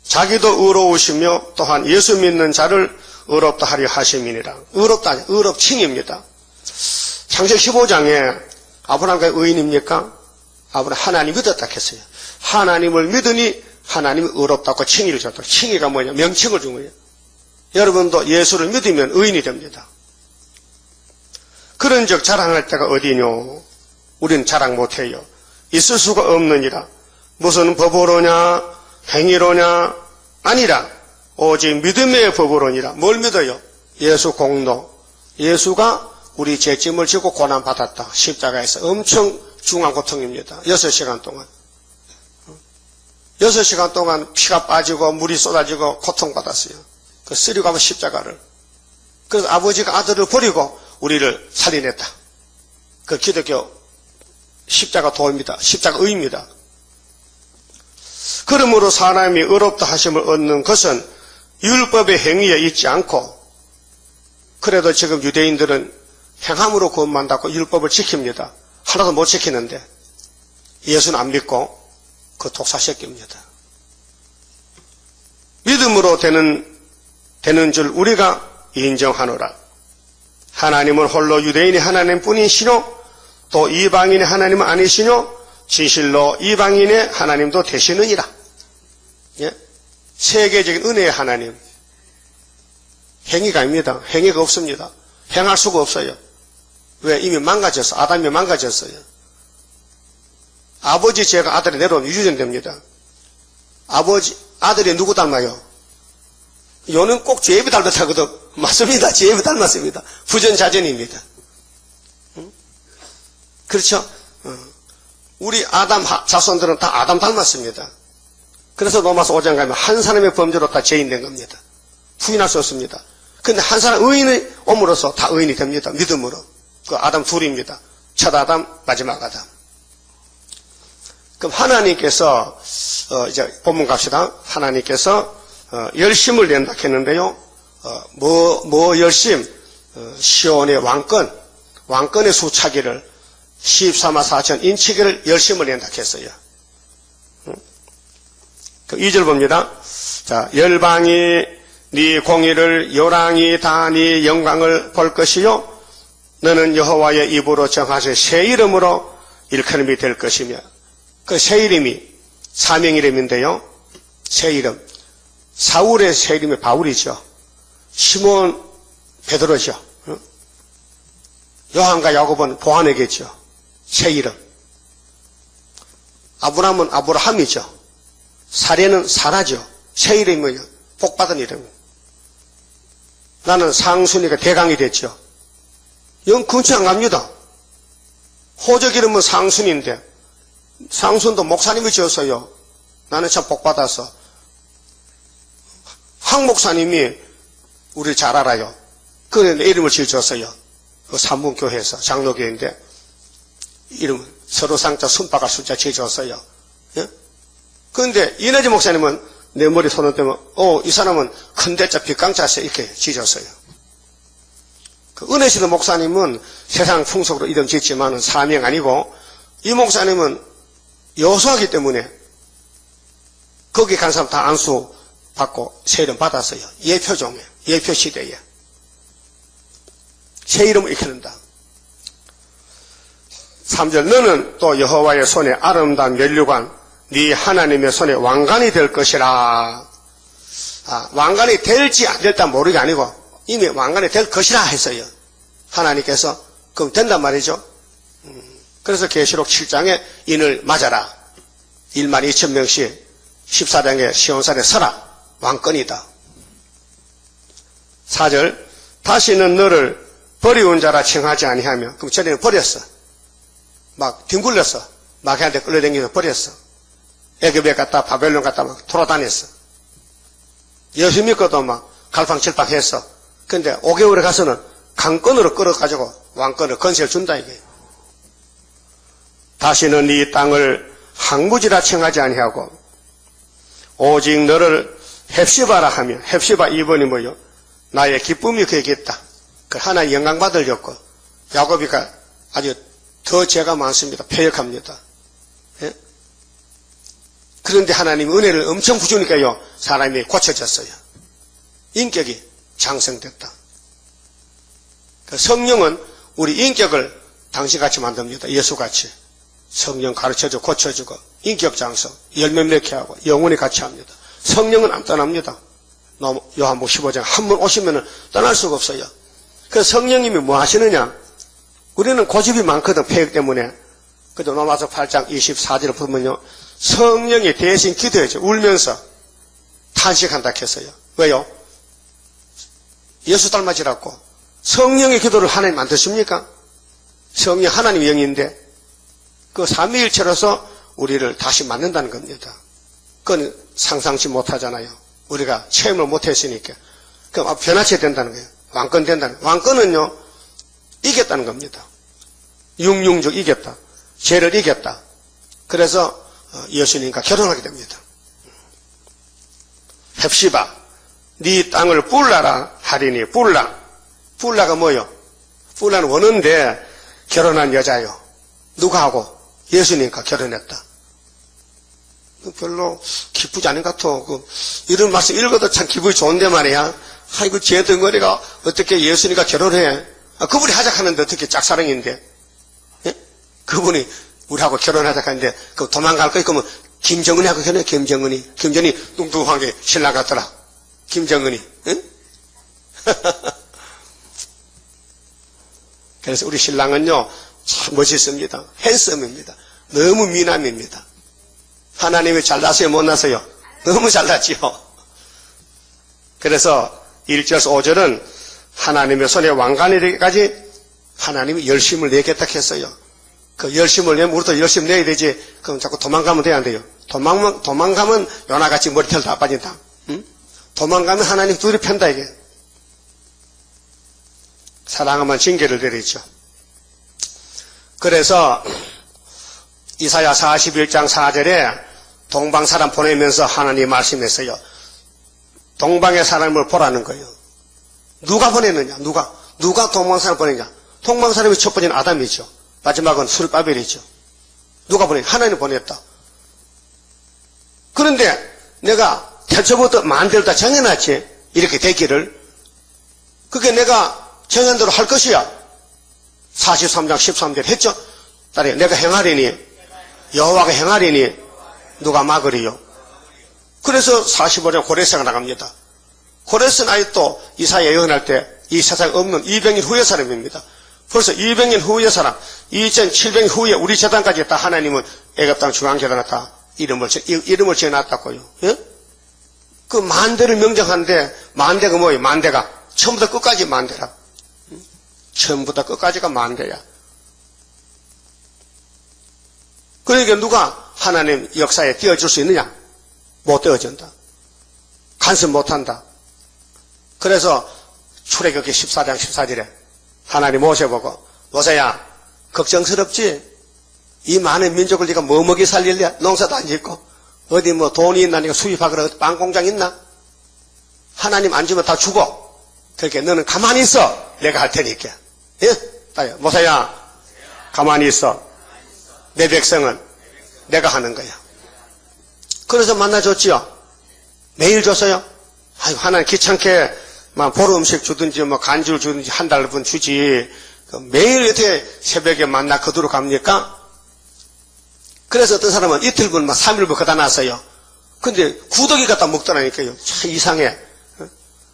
자기도 의로우시며 또한 예수 믿는 자를 의롭다 하려 하심이니라. 의롭다, 의롭칭입니다. 창세기 15장에 아브라함과 의인입니까? 아브라함 하나님 믿었다 했어요. 하나님을 믿으니 하나님이 의롭다고 칭의를 줬다. 칭의가 뭐냐? 명칭을 준 거예요. 여러분도 예수를 믿으면 의인이 됩니다. 그런즉 자랑할 때가 어디뇨? 우린 자랑 못해요. 있을 수가 없느니라. 무슨 법으로냐? 행위로냐? 아니라 오직 믿음의 법으로니라. 뭘 믿어요? 예수 공로. 예수가 우리 죄짐을 지고 고난받았다. 십자가에서 엄청 중한 고통입니다. 6시간 동안. 6시간 동안 피가 빠지고 물이 쏟아지고 고통받았어요. 그 쓰리고 하면 십자가를. 그래서 아버지가 아들을 버리고 우리를 살려냈다. 그 기독교 십자가 도입니다. 십자가 의입니다. 그러므로 사람이 의롭다 하심을 얻는 것은 율법의 행위에 있지 않고, 그래도 지금 유대인들은 행함으로 구원받고 율법을 지킵니다. 하나도 못 지키는데 예수는 안 믿고 그 독사새끼입니다. 믿음으로 되는 줄 우리가 인정하노라. 하나님은 홀로 유대인이 하나님뿐이시뇨 또 이방인의 하나님은 아니시뇨 진실로 이방인의 하나님도 되시느니라. 예? 세계적인 은혜의 하나님. 행위가 아닙니다. 행위가 없습니다. 행할 수가 없어요. 왜? 이미 망가졌어. 아담이 망가졌어요. 아버지 죄가 아들에 내려오면 유전됩니다. 아들이 누구 닮아요? 요는 꼭 제비 닮았다거든. 맞습니다. 제비 닮았습니다. 부전자전입니다. 그렇죠? 우리 아담 자손들은 다 아담 닮았습니다. 그래서 로마서 5장 가면 한 사람의 범죄로 다 죄인 된 겁니다. 부인할 수 없습니다. 근데 한 사람 의인이 옴으로써 다 의인이 됩니다. 믿음으로. 그 아담 둘입니다. 첫 아담, 마지막 아담. 그럼 하나님께서 이제 본문 갑시다. 하나님께서 열심을 낸다 했는데요. 뭐 열심? 시온의 왕권의 수차기를 14만 4천 인치기를 열심을 낸다 했어요. 그 2절 봅니다. 자, 열방이 네 공의를 요랑이 다 네 영광을 볼 것이요 너는 여호와의 입으로 정하신 새 이름으로 일컬음이 될 것이며, 그 새 이름이 사명 이름인데요. 새 이름. 사울의 새 이름이 바울이죠. 시몬 베드로죠. 요한과 야고보는 보아내겠죠. 새 이름. 아브라함은 아브라함이죠. 사례는 사라죠. 새 이름이 뭐예요? 복받은 이름. 나는 상순이가 대강이 됐죠. 영 근처 안 갑니다. 호적 이름은 상순인데 상순도 목사님이 지었어요. 나는 참 복받아서. 황 목사님이 우리 잘 알아요. 그런데 이름을 지어줬어요. 그 삼문교회에서 장로교회인데 이름은 서로상자 순박할 숫자 지어줬어요. 예? 그런데 이내지 목사님은 내 머리 손을 대면 이 사람은 큰대자 빗강자세 이렇게 지어줬어요. 그 은혜시도 목사님은 세상 풍속으로 이름 짓지만은 사명 아니고 이 목사님은 여수하기 때문에 거기 간 사람 다 안수 받고 새 이름 받았어요. 예표종에 예표시대에 새 이름을 익혀낸다. 3절 너는 또 여호와의 손에 아름다운 면류관 네 하나님의 손에 왕관이 될 것이라. 왕관이 될지 안 될지 모르게 아니고 이미 왕관이 될 것이라 했어요. 하나님께서 그럼 된단 말이죠. 그래서 계시록 7장에 인을 맞아라. 1만 2천 명씩 14장에 시온산에 서라. 왕권이다. 4절 다시는 너를 버리운 자라 칭하지 아니하며 그럼 전에는 버렸어. 막 뒹굴렸어. 마귀한테 끌려다니면서 버렸어. 애굽에 갔다 바벨론 갔다 막 돌아다녔어. 예수 믿고도 막 갈팡질팡 했어. 근데 5개월에 가서는 강권으로 끌어가지고 왕권을 건세를 준다 이게. 다시는 네 땅을 항무지라 칭하지 아니하고 오직 너를 헵시바라 하며 헵시바 2번이 뭐요? 나의 기쁨이 그에게 있다. 그 하나의 영광 받으려고 야곱이가 아주 더 죄가 많습니다. 패역합니다. 예? 그런데 하나님이 은혜를 엄청 부주니까요 사람이 고쳐졌어요. 인격이 장성됐다. 그 성령은 우리 인격을 당신같이 만듭니다. 예수같이. 성령 가르쳐주고 고쳐주고 인격 장성 열매 맺게 하고 영원히 같이 합니다. 성령은 안 떠납니다. 요한복음 15장 한 번 오시면 떠날 수가 없어요. 그래서 성령님이 뭐 하시느냐? 우리는 고집이 많거든 폐역 때문에. 그래도 로마서 8장 24절을 보면요 성령이 대신 기도해줘. 울면서 탄식한다 했어요. 왜요? 예수 닮아지라고. 성령의 기도를 하나님 안 듣습니까? 성령 하나님의 영인데 그 삼위일체로서 우리를 다시 만든다는 겁니다. 그건 상상치 못하잖아요. 우리가 체험을 못했으니까. 그럼 변화체 된다는 거예요. 왕권 된다는 거예요. 왕권은요 이겼다는 겁니다. 융융적 이겼다. 죄를 이겼다. 그래서 예수님과 결혼하게 됩니다. 헵시바 네 땅을 뿔라라 하리니 뿔라가 뭐요? 뿔라는 원어인데 결혼한 여자요. 누가 하고? 예수님과 결혼했다. 별로 기쁘지 않은 것 같아. 이런 말씀 읽어도 참 기분이 좋은데 말이야. 아이고 제 덩어리가 어떻게 예수님과 결혼해? 그분이 하자하는데 어떻게 짝사랑인데? 예? 그분이 우리하고 결혼하자 하는데 그 도망갈 거 있으면 김정은이하고 결혼해. 김정은이 뚱뚱한 게 신랑 같더라. 김정은이. 응? 그래서 우리 신랑은요 참 멋있습니다. 핸섬입니다. 너무 미남입니다. 하나님이 잘났어요 못났어요? 너무 잘났지요. 그래서 1절에서 5절은 하나님의 손에 왕관이 되기까지 하나님이 열심을 내겠다 했어요. 그 열심을 내면 우리도 열심 내야 되지. 그럼 자꾸 도망가면 돼야 안 돼요. 도망가면 요나같이 머리털 다 빠진다. 응? 도망가면 하나님 둘이 편다 이게. 사랑하면 징계를 내리죠. 그래서 이사야 41장 4절에 동방 사람 보내면서 하나님 말씀했어요. 동방의 사람을 보라는 거예요. 누가 보냈느냐? 누가 동방 사람 보냈냐? 동방 사람이 첫 번째는 아담이죠. 마지막은 스룹바벨이죠. 누가 보냈냐? 하나님 보냈다. 그런데 내가 태초부터 만들다 정해놨지. 이렇게 되기를. 그게 내가 정한 대로 할 것이야. 43장 13절 했죠? 딸이 내가 행하리니 여호와가 행하리니 누가 막으리요? 그래서 45장 고레스가 나갑니다. 고레스는 아직도 이사야 예언할 때 이 세상에 없는 200년 후의 사람입니다. 벌써 200년 후의 사람, 2700년 후에 우리 재단까지 다 하나님은 애굽 땅 중앙 재단에 다 이름을 지어놨다고요. 예? 그 만대를 명정하는데 만대가 뭐예요? 만대가 처음부터 끝까지 만대라. 처음부터 끝까지가 만대야. 그러니까 누가 하나님 역사에 띄워줄 수 있느냐? 못 띄워준다. 간섭 못한다. 그래서 출애굽기 14장 14절에 하나님 모셔보고 모세야 걱정스럽지? 이 많은 민족을 네가 뭐 먹이 살릴래? 농사도 안 짓고 어디 뭐 돈이 있나? 네가 수입하거나 빵 공장 있나? 하나님 안 주면 다 죽어. 그렇게 너는 가만히 있어. 내가 할 테니까. 예? 모세야 가만히 있어. 내 백성은 내가 하는 거야. 그래서 만나줬지요. 매일 줬어요. 아이고 하나님 귀찮게 막 보루 음식 주든지 뭐 간주를 주든지 한 달분 주지. 매일 어떻게 새벽에 만나 거두러 갑니까? 그래서 어떤 사람은 이틀분 막 3일분 거다 놨어요. 근데 구더기 갖다 먹더라니까요. 참 이상해.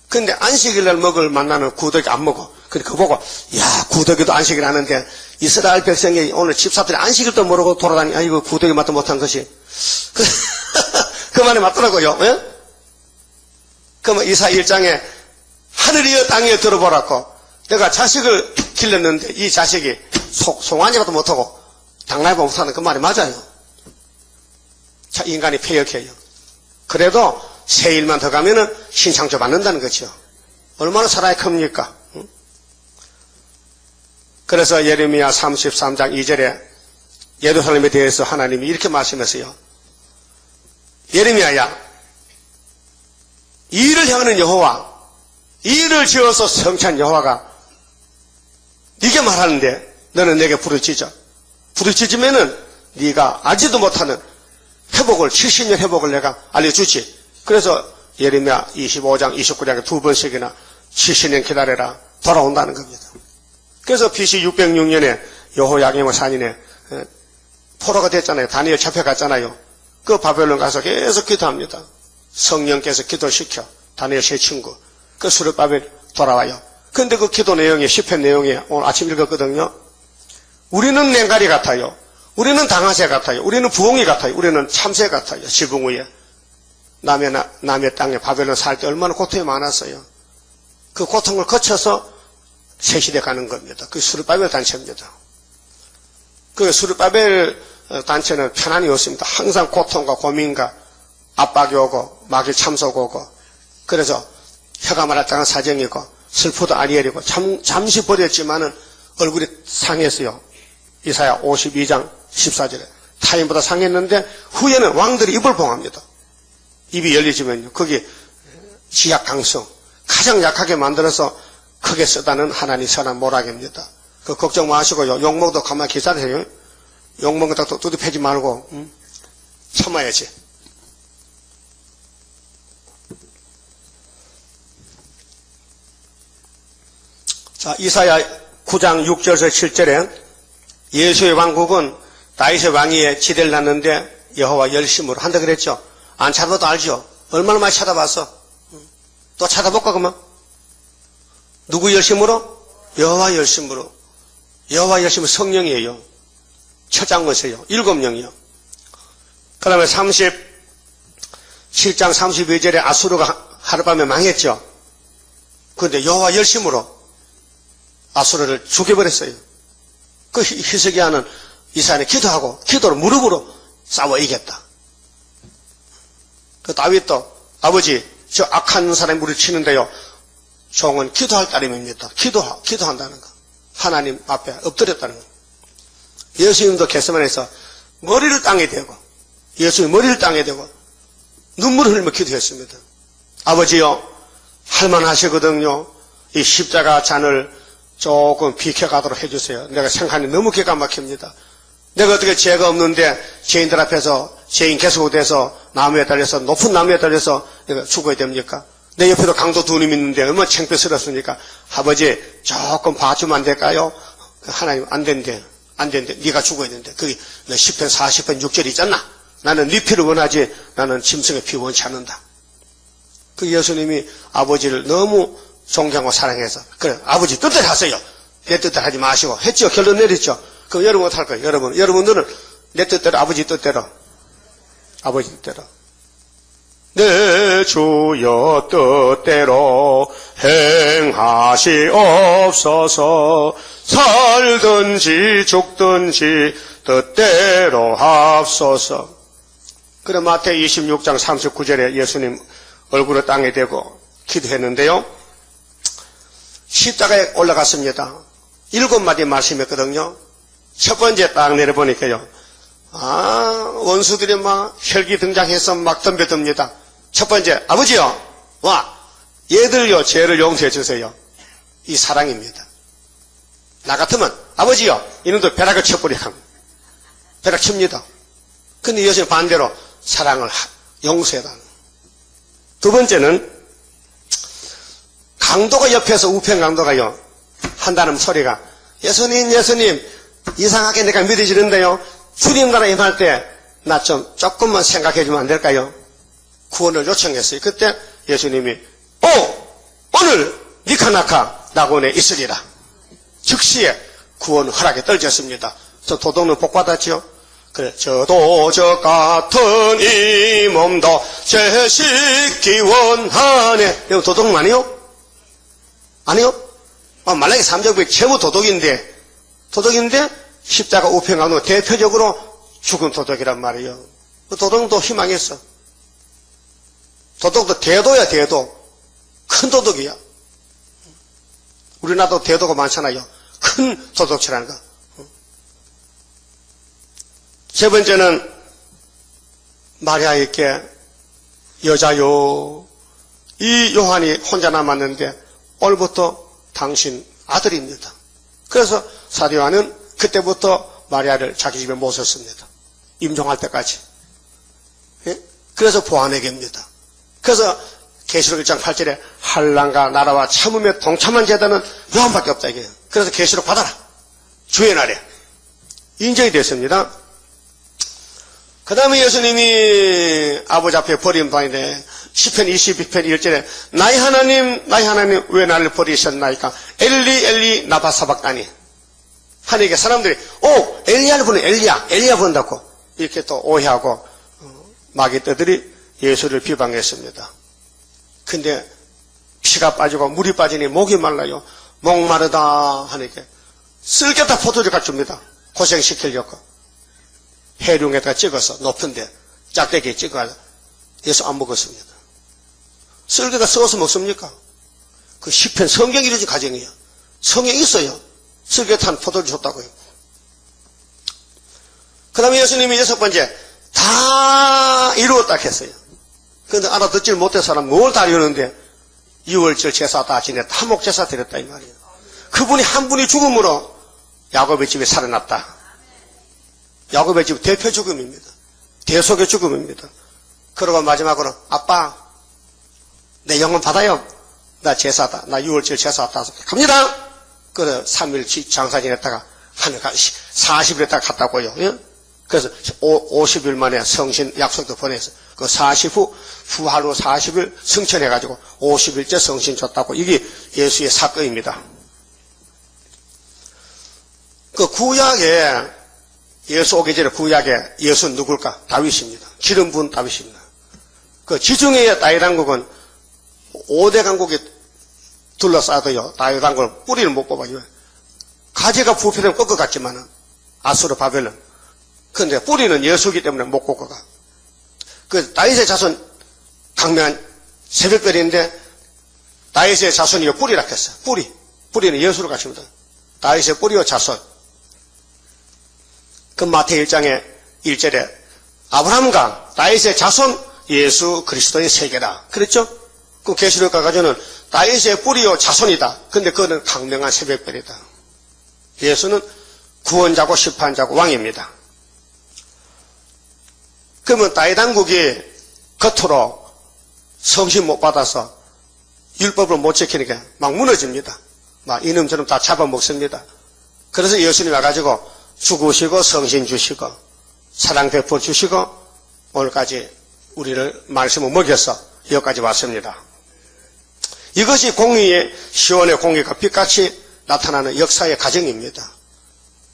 근데 안식일날 먹을 만나는 구더기 안 먹어. 근데 그거 보고 야 구더기도 안식일 하는데 이스라엘 백성이 오늘 집사들이 안식일도 모르고 돌아다니 아이고 구더기 맛도 못한 것이 그 말이 맞더라고요. 예? 그러면 이사 1장에 하늘이여 땅에 들어보라고 내가 자식을 길렀는데 이 자식이 송아지도 못하고 당나귀도 못하는 그 말이 맞아요. 자, 인간이 폐역해요. 그래도 새 일만 더 가면은 신창조 받는다는 거죠. 얼마나 사랑이 큽니까? 응? 그래서 예레미야 33장 2절에 예루살렘에 대해서 하나님이 이렇게 말씀했어요. 예레미야야, 이를 향하는 여호와, 이를 지어서 성찬 여호와가 네게 말하는데 너는 내게 부르짖어. 부르짖으면은 네가 알지도 못하는 회복을 70년 회복을 내가 알려주지. 그래서 예레미야 25장 29장에 두 번씩이나 70년 기다려라 돌아온다는 겁니다. 그래서 BC 606년에 여호야김의 산인에 포로가 됐잖아요. 다니엘 잡혀갔잖아요. 그 바벨론 가서 계속 기도합니다. 성령께서 기도시켜 다니엘 세 친구 그 수르바벨 돌아와요. 근데 그 기도 내용이 시편 내용이 오늘 아침 읽었거든요. 우리는 냉가리 같아요. 우리는 당하새 같아요. 우리는 부엉이 같아요. 우리는 참새 같아요. 지붕 위에. 남의 땅에 바벨론 살 때 얼마나 고통이 많았어요. 그 고통을 거쳐서 새 시대 가는 겁니다. 그 수르바벨 단체입니다. 그 수르바벨 단체는 편안이 없습니다. 항상 고통과 고민과 압박이 오고 마귀 참석 오고 그래서 혀가 말할 때는 사정이고 슬프도 아니엘이고 잠시 버렸지만은 얼굴이 상했어요. 이사야 52장 14절에 타인보다 상했는데 후에는 왕들이 입을 봉합니다. 입이 열리지면요. 거기 지약 강성 가장 약하게 만들어서 크게 쓰다는 하나님 선한 모락입니다. 그 걱정 마시고요. 욕먹도 가만히 기다리세요. 욕먹은 딱 두둑 패지 말고 참아야지. 자, 이사야 9장 6절에서 7절에 예수의 왕국은 다윗의 왕위에 지대를 놨는데 여호와 열심으로 한다 그랬죠. 안 찾아봐도 알죠. 얼마나 많이 찾아봤어. 또 찾아볼까 그러면 누구 열심으로? 여호와 열심으로. 여호와 열심은 성령이에요. 처장거세요. 7명이요. 그 다음에 37장 32절에 아수르가 하룻밤에 망했죠. 그런데 여호와 열심으로 아수르를 죽여버렸어요. 그 히스기야는 이스라엘에 기도하고 기도로 무릎으로 싸워 이겼다. 그 다윗도 아버지 저 악한 사람이 우리를 치는데요. 종은 기도할 따름입니다. 기도한다는 거. 하나님 앞에 엎드렸다는 거. 예수님도 겟세마네에서 머리를 땅에 대고 예수님 머리를 땅에 대고 눈물을 흘리며 기도했습니다. 아버지요 할만하시거든요. 이 십자가 잔을 조금 비켜가도록 해주세요. 내가 생각하니 너무 기가 막힙니다. 내가 어떻게 죄가 없는데 죄인들 앞에서 죄인 계속돼서 나무에 달려서 높은 나무에 달려서 내가 죽어야 됩니까? 내 옆에도 강도 두 님 있는데 얼마나 창피스럽습니까? 아버지 조금 봐주면 안 될까요? 하나님 안 된대. 네가 죽어야 된대. 그게 10편 40편 6절 있잖아. 나는 네 피를 원하지 나는 짐승의 피 원치 않는다. 그 예수님이 아버지를 너무 존경하고 사랑해서 그래 아버지 뜻대로 하세요. 내 뜻대로 하지 마시고 했죠. 결론 내렸죠. 그럼 여러분 어떡할 거예요? 여러분들은 내 뜻대로 아버지 뜻대로 내 주여 뜻대로 행하시옵소서. 살든지 죽든지 뜻대로 합소서. 그래 마태복음 26장 39절에 예수님 얼굴을 땅에 대고 기도했는데요. 십자가에 올라갔습니다. 7마디 말씀했거든요. 첫 번째 딱 내려보니까요. 원수들이 막 혈기 등장해서 막 덤벼듭니다. 첫 번째, 아버지요, 와, 얘들요, 죄를 용서해 주세요. 이 사랑입니다. 나 같으면, 아버지요, 이놈도 벼락을 쳐버리고, 벼락 칩니다. 근데 예수님 반대로 사랑을 용서해달라. 두 번째는, 강도가 옆에서 우편 강도가요, 한다는 소리가, 예수님, 이상하게 내가 믿어지는데요, 주님 나라 임할 때, 나 조금만 생각해 주면 안 될까요? 구원을 요청했어요. 그때 예수님이, 오늘 니카나카 낙원에 있으리라. 즉시에 구원 허락에 떨어졌습니다. 저 도둑은 복 받았죠? 그래, 저도 저 같은 이 몸도 제식기 원하네. 이거 도둑 아니요? 아니요? 말라기 3장부의 최고 도둑인데 십자가 우편강도 대표적으로 죽은 도둑이란 말이에요. 그 도둑도 희망했어. 도둑도 대도야, 대도. 큰 도둑이야. 우리나라도 대도가 많잖아요. 큰 도둑질하는 거. 세 번째는 마리아에게 여자요, 이 요한이 혼자 남았는데 오늘부터 당신 아들입니다. 그래서 사도 요한은 그때부터 마리아를 자기 집에 모셨습니다. 임종할 때까지. 예? 그래서 보아내게입니다. 그래서 계시록 1장 8절에 한란과 나라와 참음에 동참한 제단은 요한밖에 없다 이게요. 그래서 계시록 받아라. 주의 날에 인정이 됐습니다. 그 다음에 예수님이 아버지 앞에 버림받는데 시편 22편 1절에 나의 하나님 왜 나를 버리셨나이까? 엘리 나바사박다니. 하나님께 사람들이 엘리야를 보내 엘리야 본다고 이렇게 또 오해하고 마귀떼들이 예수를 비방했습니다. 근데 피가 빠지고 물이 빠지니 목이 말라요. 목마르다 하니까 쓸개다 포도주 갖줍니다. 고생시키려고. 해룡에다 찍어서 높은데 짝대기에 찍어서 예수 안 먹었습니다. 쓸개가 썩어서 먹습니까? 그 시편 성경 이루어진 가정이에요. 성경에 있어요. 쓸개 탄 포도를 줬다고요. 그 다음에 예수님이 6번째 다 이루었다 했어요. 그런데 알아듣질 못한 사람 뭘 다 이루는데 6월절 제사 다 지냈다. 한목제사 드렸다 이 말이에요. 그분이 한 분이 죽음으로 야곱의 집에 살아났다. 야곱의 집 대표 죽음입니다. 대속의 죽음입니다. 그러고 마지막으로 아빠 내 영혼 받아요. 나 제사다. 나 6월절 제사 왔다. 갑니다. 그래서 3일 장사 지냈다가 하늘 40일 있다가 갔다고요. 예? 그래서 50일 만에 성신 약속도 보내서 그 40 후 하루 40일 승천해가지고 50일째 성신 줬다고. 이게 예수의 사건입니다. 그 구약에 예수 오기 전에 구약에 예수는 누굴까? 다윗입니다. 기름 부은 다윗입니다. 그 지중해의 다윗 왕국은 5대 강국이 둘러싸도요. 다윗 왕국을 뿌리를 못 뽑아요. 가지가 부패되면 꺾어갔지만은 아수르 바벨론. 그런데 뿌리는 예수이기 때문에 못 꺾어가. 그 다윗의 자손 강명한 새벽별인데 다윗의 자손이 뿌리라 했어. 뿌리는 예수로 가십니다. 다윗의 뿌리와 자손. 그 마태복음 1장의 1절에 아브라함과 다윗의 자손 예수 그리스도의 세계다. 그랬죠? 그 계시록 가가지고는 다윗의 뿌리요 자손이다. 근데 그거는 강명한 새벽별이다. 예수는 구원자고 심판자고 왕입니다. 그러면 다윗 왕국이 겉으로 성신 못 받아서 율법을 못 지키니까 막 무너집니다. 막 이놈저놈 다 잡아먹습니다. 그래서 예수님이 와가지고 죽으시고 성신 주시고 사랑 베풀어 주시고 오늘까지 우리를 말씀을 먹여서 여기까지 왔습니다. 이것이 공의의 시온의 공의가 빛같이 나타나는 역사의 과정입니다.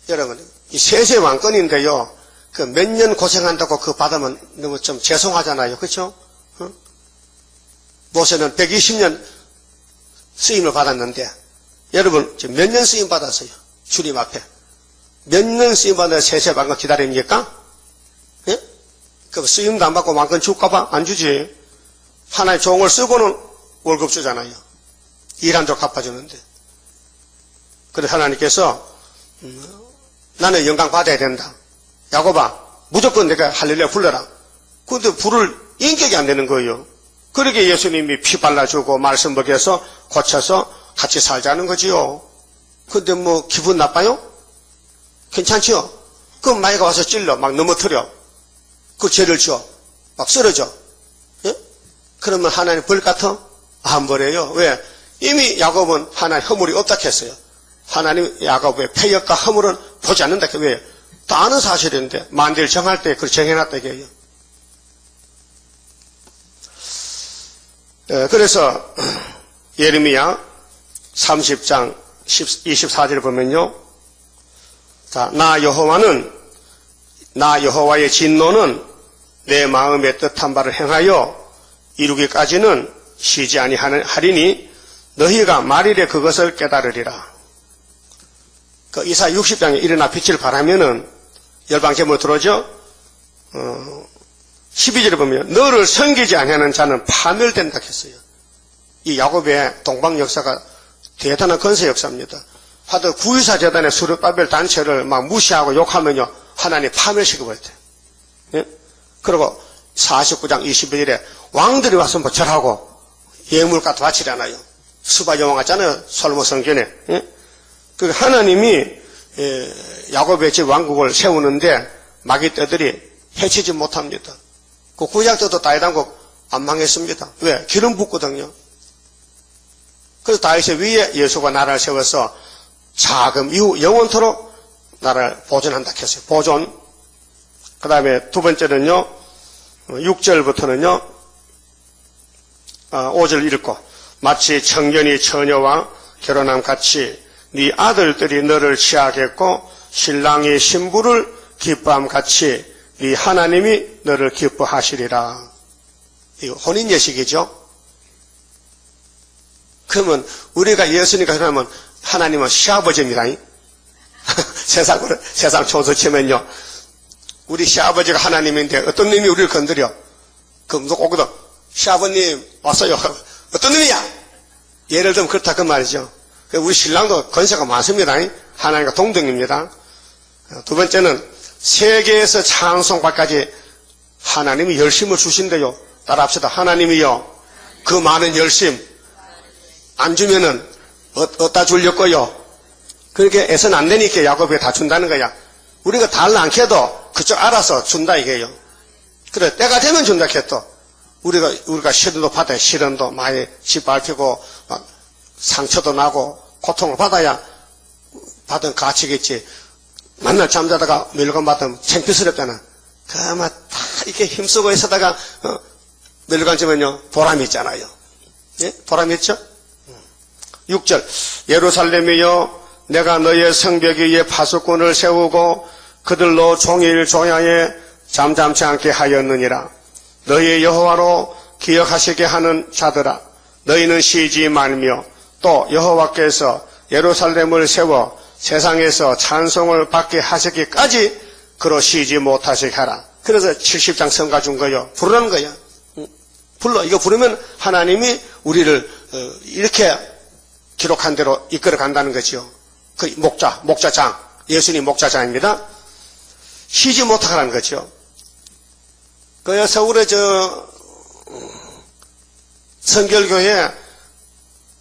여러분 이 세세 왕권인데요. 그 몇 년 고생한다고 그거 받으면 너무 좀 죄송하잖아요. 그렇죠? 모세는 120년 쓰임을 받았는데 여러분 지금 몇 년 쓰임 받았어요? 주님 앞에. 몇 년 쓰임 받아야 세세 왕권 기다립니까? 예? 그 쓰임도 안 받고 왕권 줄까봐? 안 주지. 하나의 종을 쓰고는 월급 주잖아요. 일한 적 갚아주는데. 그래서 하나님께서 나는 영광 받아야 된다. 야곱아, 무조건 내가 할렐루야 불러라. 근데 불을 인격이 안 되는 거예요. 그러게 예수님이 피 발라주고 말씀 먹여서 고쳐서 같이 살자는 거지요. 근데 뭐 기분 나빠요? 괜찮지요? 그럼 마귀가 와서 찔러 막 넘어뜨려. 그 죄를 지어 막 쓰러져. 예? 그러면 하나님 벌 같아? 안 버려요. 왜? 이미 야곱은 하나님 허물이 없다 했어요. 하나님 야곱의 패역과 허물은 보지 않는다. 왜? 다 아는 사실인데 만대를 정할 때 그걸 정해놨다 이게요. 그래서 예레미야 30장 24절 보면요. 자, 나 여호와의 진노는 내 마음의 뜻한 바를 행하여 이루기까지는 쉬지 아니하리니 너희가 말일에 그것을 깨달으리라. 그 이사 60장에 일어나 빛을 발하면은 열방 제목으로 들어오죠. 12절에 보면 너를 섬기지 아니하는 자는 파멸된다 했어요. 이 야곱의 동방 역사가 대단한 건설 역사입니다. 하도 구유사 재단의 수르바벨 단체를 막 무시하고 욕하면요 하나님 파멸시켜버렸대요. 예? 그리고 49장 22절에 왕들이 와서 뭐 절하고 예물값 바치잖아요. 수바 여왕 같잖아요. 솔로몬 성전에. 예? 그 하나님이 야곱의 집 왕국을 세우는데 마귀 떼들이 해치지 못합니다. 그 구약 때도 다윗왕국 안 망했습니다. 왜? 기름 붓거든요. 그래서 다윗의 위에 예수가 나라를 세워서 자금 이후 영원토록 나라를 보존한다 했어요. 보존. 그 다음에 두 번째는요. 6절부터는요. 5절 읽고 마치 청년이 처녀와 결혼함 같이 네 아들들이 너를 취하겠고 신랑이 신부를 기뻐함 같이 네 하나님이 너를 기뻐하시리라. 이거 혼인 예식이죠. 그러면 우리가 예수님과 결혼하면 하나님은 시아버지입니다. 세상 초소 치면요. 우리 시아버지가 하나님인데 어떤 놈이 우리를 건드려? 그럼 오거든. 시아버님 왔어요. 어떤 놈이야? 예를 들면 그렇다 그 말이죠. 우리 신랑도 권세가 많습니다. 하나님과 동등입니다. 두 번째는 세계에서 찬송받까지 하나님이 열심을 주신대요. 따라합시다. 하나님이요. 그 많은 열심 안 주면은 어디다 주려고요. 그렇게 애서는 안 되니까 야곱이 다 준다는 거야. 우리가 달라 않게도 그쪽 알아서 준다 이게요. 그래 때가 되면 준다 해도 우리가 시련도 받아야 시련도 많이 짓밟히고 막 상처도 나고 고통을 받아야 받은 가치겠지. 만날 잠자다가 멸관 받으면 창피스럽잖아. 그만 다 이렇게 힘쓰고 있어다가 멸관 지면요 보람이 있잖아요. 예? 보람이 있죠? 6절 예루살렘이여 내가 너의 성벽 위에 파수꾼을 세우고 그들로 종일 종야에 잠잠치 않게 하였느니라. 너희 여호와로 기억하시게 하는 자들아 너희는 쉬지 말며 또 여호와께서 예루살렘을 세워 세상에서 찬송을 받게 하시기까지 그로 쉬지 못하시게 하라. 그래서 70장 성가 준 거요. 부르라는 거야. 불러. 이거 부르면 하나님이 우리를 이렇게 기록한 대로 이끌어 간다는 거죠. 그 목자장, 예수님 목자장입니다. 쉬지 못하라는 거죠. 그 서울의 성결교회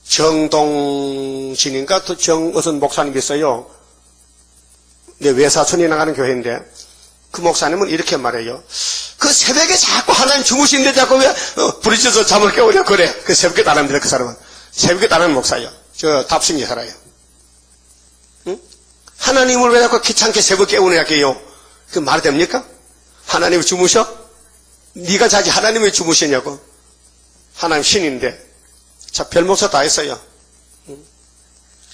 정동진인가 무슨 목사님이 있어요. 내 외사촌이 나가는 교회인데 그 목사님은 이렇게 말해요. 그 새벽에 자꾸 하나님 주무시는데 자꾸 왜 부르짖어서 잠을 깨우려 그래. 그 새벽에 따릅니다. 그 사람은 새벽에 따르는 목사예요. 저 답승이 살아요. 응? 하나님을 왜 자꾸 귀찮게 새벽 깨우느냐게요. 그 말이 됩니까? 하나님이 주무셔? 네가 자지 하나님이 주무시냐고. 하나님 신인데 자, 별 목사 다 했어요.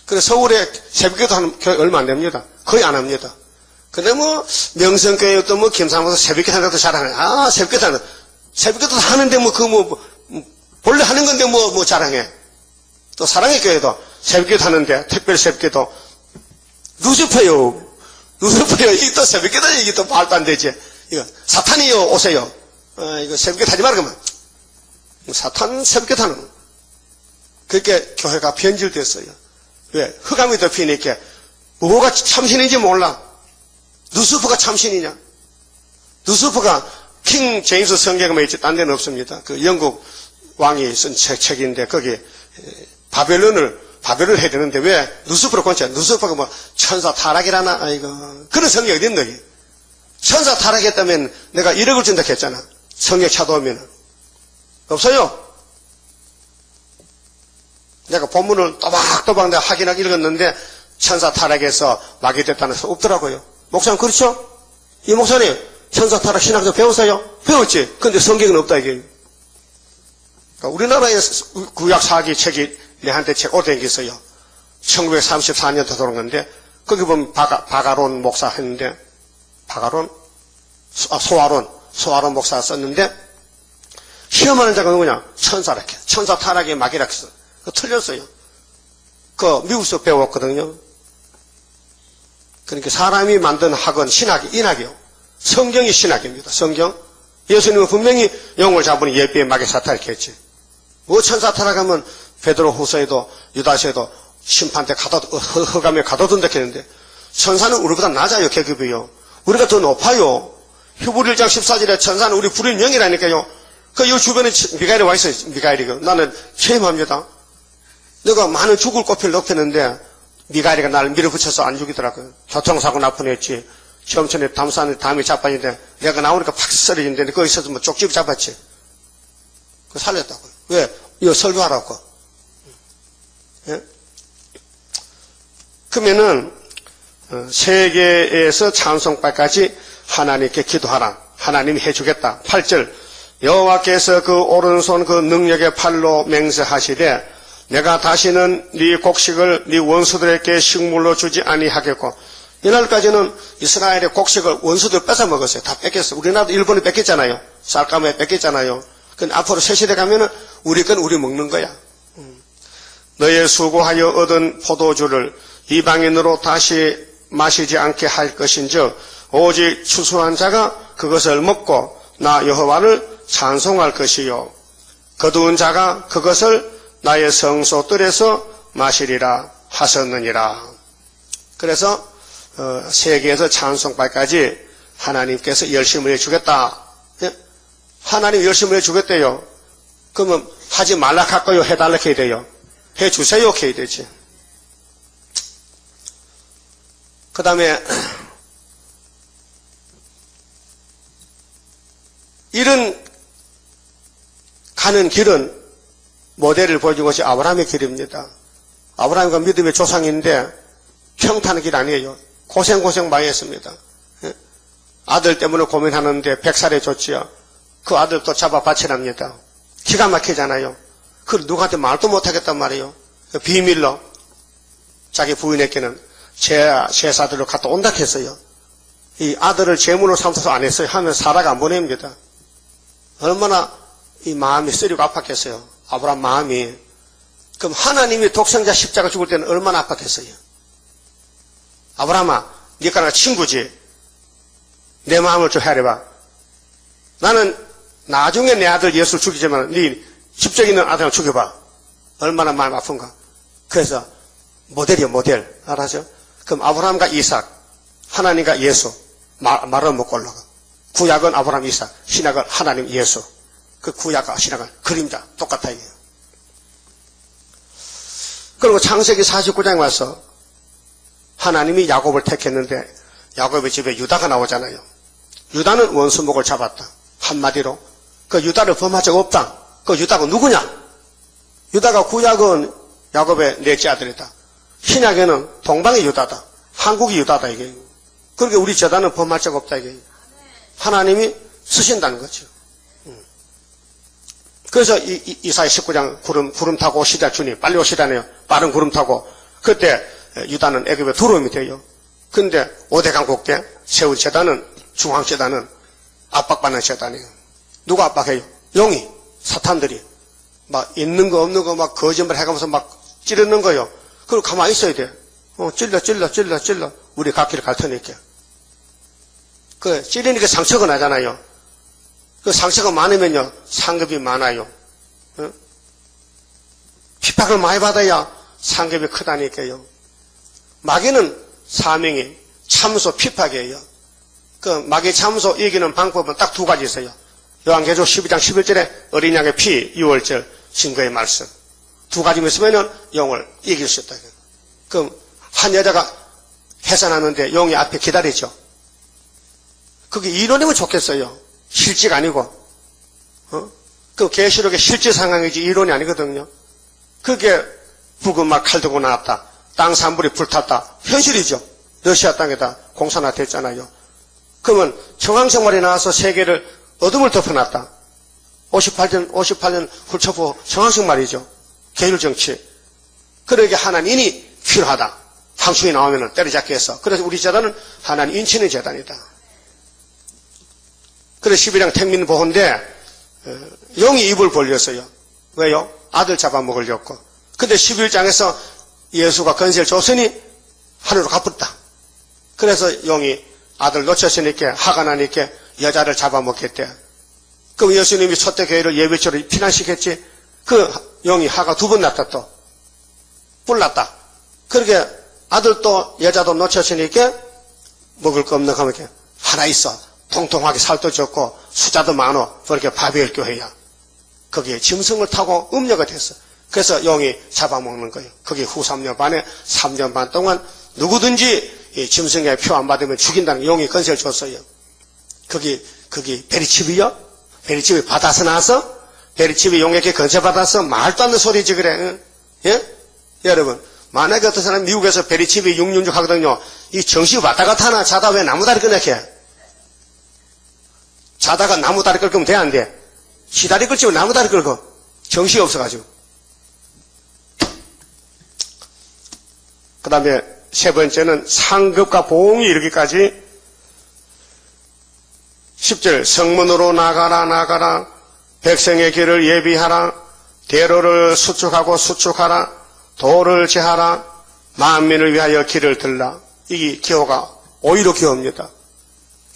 그래서 서울에 새벽기도 하는 교회 얼마 안 됩니다. 거의 안 합니다. 근데 뭐 명성교회도 뭐 김상무도 새벽기도 하는 것도 자랑해. 아 새벽기도 하는 새벽기도 하는데 뭐 본래 하는 건데 뭐 자랑해. 또 사랑의 교회도 새벽기도 하는데 특별 새벽기도 루시퍼요. 이게 또 새벽기도 이게 또 말도 안 되지. 이거 사탄이요 오세요. 이거 새벽기도 하지 말고 사탄 새벽기도 하는. 그렇게 교회가 변질됐어요. 왜? 흑암이 덮이니까 뭐가 참신인지 몰라. 누스퍼가 참신이냐? 누스퍼가 킹 제임스 성경에 있지 딴 데는 없습니다. 그 영국 왕이 쓴 책인데 거기 바벨론을 해야 되는데 왜 누스퍼를 권자? 누스퍼가 뭐 천사 타락이라나? 아이고 그런 성경이 어디 있노? 천사 타락했다면 내가 1억을 준다 했잖아. 성경 찾아오면 없어요. 내가 본문을 또박또박 내가 확인하게 읽었는데 천사 타락해서 막이 됐다는 서 없더라고요. 목사님 그렇죠? 이 목사님 천사 타락 신학도 배웠어요? 배웠지. 근데 성경은 없다 이게. 그러니까 우리나라의 구약 사기 책이 내한테 책 오래 댕겼어요. 1934년도 들어온 건데 거기 보면 바가론 목사 했는데 소아론 목사 썼는데 시험하는 자가 누구냐? 천사락해. 천사 타락의 막이라 했어. 그거 틀렸어요. 그 미국에서 배웠거든요. 그러니까 사람이 만든 학은 인학이요. 성경이 신학입니다. 성경. 예수님은 분명히 영을 잡으니 예비의 막에 사타락했지. 이렇게 뭐 천사 타락하면 베드로 후서에도 유다서에도 심판대 흑암에 가둬둔다 했는데 천사는 우리보다 낮아요. 계급이요. 우리가 더 높아요. 히브리 1장 14절에 천사는 우리 부린 영이라니까요. 그 이 주변에 미가엘이 와 있어요. 미가엘이가. 나는 체험합니다. 내가 많은 죽을 꽃피를 높였는데 미가엘이가 나를 밀어붙여서 안 죽이더라고요. 교통사고 나쁜 했지. 시험 전에 담이 자빠지는데 내가 나오니까 팍 쓰러지는데 거기서 뭐 쪽집 잡았지. 그 살렸다고요. 왜? 이거 설교하라고. 예? 그러면은 세계에서 찬송발까지 하나님께 기도하라. 하나님이 해주겠다. 8절 여호와께서 그 오른손 그 능력의 팔로 맹세하시되 내가 다시는 네 곡식을 네 원수들에게 식물로 주지 아니하겠고 이날까지는 이스라엘의 곡식을 원수들 뺏어 먹었어요. 다 뺏겼어요. 우리나라도 일본이 뺏겼잖아요. 쌀가마에 뺏겼잖아요. 근데 앞으로 새 시대 가면은 우리 건 우리 먹는 거야. 너의 수고하여 얻은 포도주를 이방인으로 다시 마시지 않게 할 것인즉 오직 추수한 자가 그것을 먹고 나 여호와를 찬송할 것이요 거두은 자가 그것을 나의 성소들에서 마시리라 하셨느니라. 그래서 세계에서 찬송발까지 하나님께서 열심을 해주겠다. 하나님 열심을 해주겠대요. 그러면 하지 말라 할까요? 해달라 해야 돼요. 해주세요 해야 되지. 그 다음에 이런 가는 길은 모델을 보여준 것이 아브라함의 길입니다. 아브라함과 믿음의 조상인데 평탄한 길 아니에요. 고생 많이 했습니다. 아들 때문에 고민하는데 100살에 줬지요. 그 아들 또 잡아 바치랍니다. 기가 막히잖아요. 그걸 누구한테 말도 못하겠단 말이에요. 비밀로 자기 부인에게는 제사들로 갖다 온다 했어요. 이 아들을 제물로 삼아서 안 했어요. 하면 사라가 안 보냅니다. 얼마나 이 마음이 쓰리고 아팠겠어요. 아브라함 마음이. 그럼 하나님이 독생자 십자가 죽을 때는 얼마나 아팠겠어요. 아브라함아, 니가 나 친구지. 내 마음을 좀 헤아려봐. 나는 나중에 내 아들 예수를 죽이지만 네 집적 있는 아들을 죽여봐. 얼마나 마음 아픈가. 그래서 모델이요, 모델. 알았죠? 그럼 아브라함과 이삭, 하나님과 예수. 말은 못 골라가. 구약은 아브라함, 이삭, 신약은 하나님, 예수. 그 구약과 신약은 그림자 똑같아 이게. 그리고 창세기 49장에 와서 하나님이 야곱을 택했는데 야곱의 집에 유다가 나오잖아요. 유다는 원수목을 잡았다. 한마디로 그 유다를 범한 적 없다. 그 유다가 누구냐? 유다가 구약은 야곱의 넷째 아들이다. 신약에는 동방의 유다다. 한국이 유다다 이게. 그러니까 우리 제단은 범할 적 없다 이게. 하나님이 쓰신다는 거죠. 그래서 이사야 19장 구름 타고 오시다 주님 빨리 오시라네요. 빠른 구름 타고 그때 유다는 애굽에 들어오면 돼요. 근데 5대 강국 때 세운 제단은 중앙제단은 압박받는 제단이에요. 누가 압박해요? 용이 사탄들이 막 있는 거 없는 거 막 거짓말 해가면서 막 찌르는 거예요. 그리고 가만히 있어야 돼. 찔러 우리 갓길을 갈 테니까. 그 찌르니까 상처가 나잖아요. 그 상처가 많으면요 상급이 많아요. 어? 핍박을 많이 받아야 상급이 크다니까요. 마귀는 사명이 참소 핍박이에요. 그 마귀 참소 이기는 방법은 딱 두 가지 있어요. 요한계시록 12장 11절에 어린 양의 피, 유월절 증거의 말씀. 두 가지만 있으면 영을 이길 수 있다. 그럼 한 여자가 해산하는데 용이 앞에 기다리죠. 그게 이론이면 좋겠어요. 실제가 아니고. 그 계시록의 실제 상황이지 이론이 아니거든요. 그게 북은 막 칼 들고 나왔다. 땅 산불이 불탔다. 현실이죠. 러시아 땅에다 공산화 됐잖아요. 그러면 정황생활이 나와서 세계를 어둠을 덮어놨다. 58년 훌초부 정황생활이죠. 계율정치. 그러게 하나님이 필요하다. 황충이 나오면 때려잡기 해서. 그래서 우리 재단은 하나님 인치는 재단이다. 그래서 12장 택민보호인데 용이 입을 벌렸어요. 왜요? 아들 잡아먹으려고. 근데 11장에서 예수가 건세를 줬으니 하늘로 갚았다. 그래서 용이 아들 놓쳤으니까 화가 나니까 여자를 잡아먹겠대. 그럼 예수님이 초대교회를 예배처로 피난시켰지. 그 용이 화가 두 번 났다 또. 뿔났다. 그렇게 아들도 여자도 놓쳤으니까 먹을 거 없는 하면 하나 있어. 통통하게 살도 적고 숫자도 많어. 그렇게 바벨 교회야. 거기에 짐승을 타고 음녀가 됐어. 그래서 용이 잡아먹는 거예요. 거기 후 3년 반에 3년 반 동안 누구든지 이 짐승의 표 안 받으면 죽인다는 용이 건세를 줬어요. 거기 베리칩이요? 베리칩이 받아서 나서 베리칩이 용에게 건세 받아서 말도 안 되는 소리지 그래. 응? 예? 여러분 만약에 어떤 사람 미국에서 베리칩이 666 하거든요. 이 정신이 왔다 갔다 하나 자다 왜 나무다리 끊어게? 자다가 나무다리 끌면 돼 안 돼? 시다리 끌지 왜 나무다리 끌고? 정신이 없어가지고. 그 다음에 세 번째는 상급과 보응이 이르기까지 10절 성문으로 나가라 백성의 길을 예비하라 대로를 수축하고 수축하라 도를 제하라 만민을 위하여 길을 들라. 이게 기호가 오히려 기호입니다.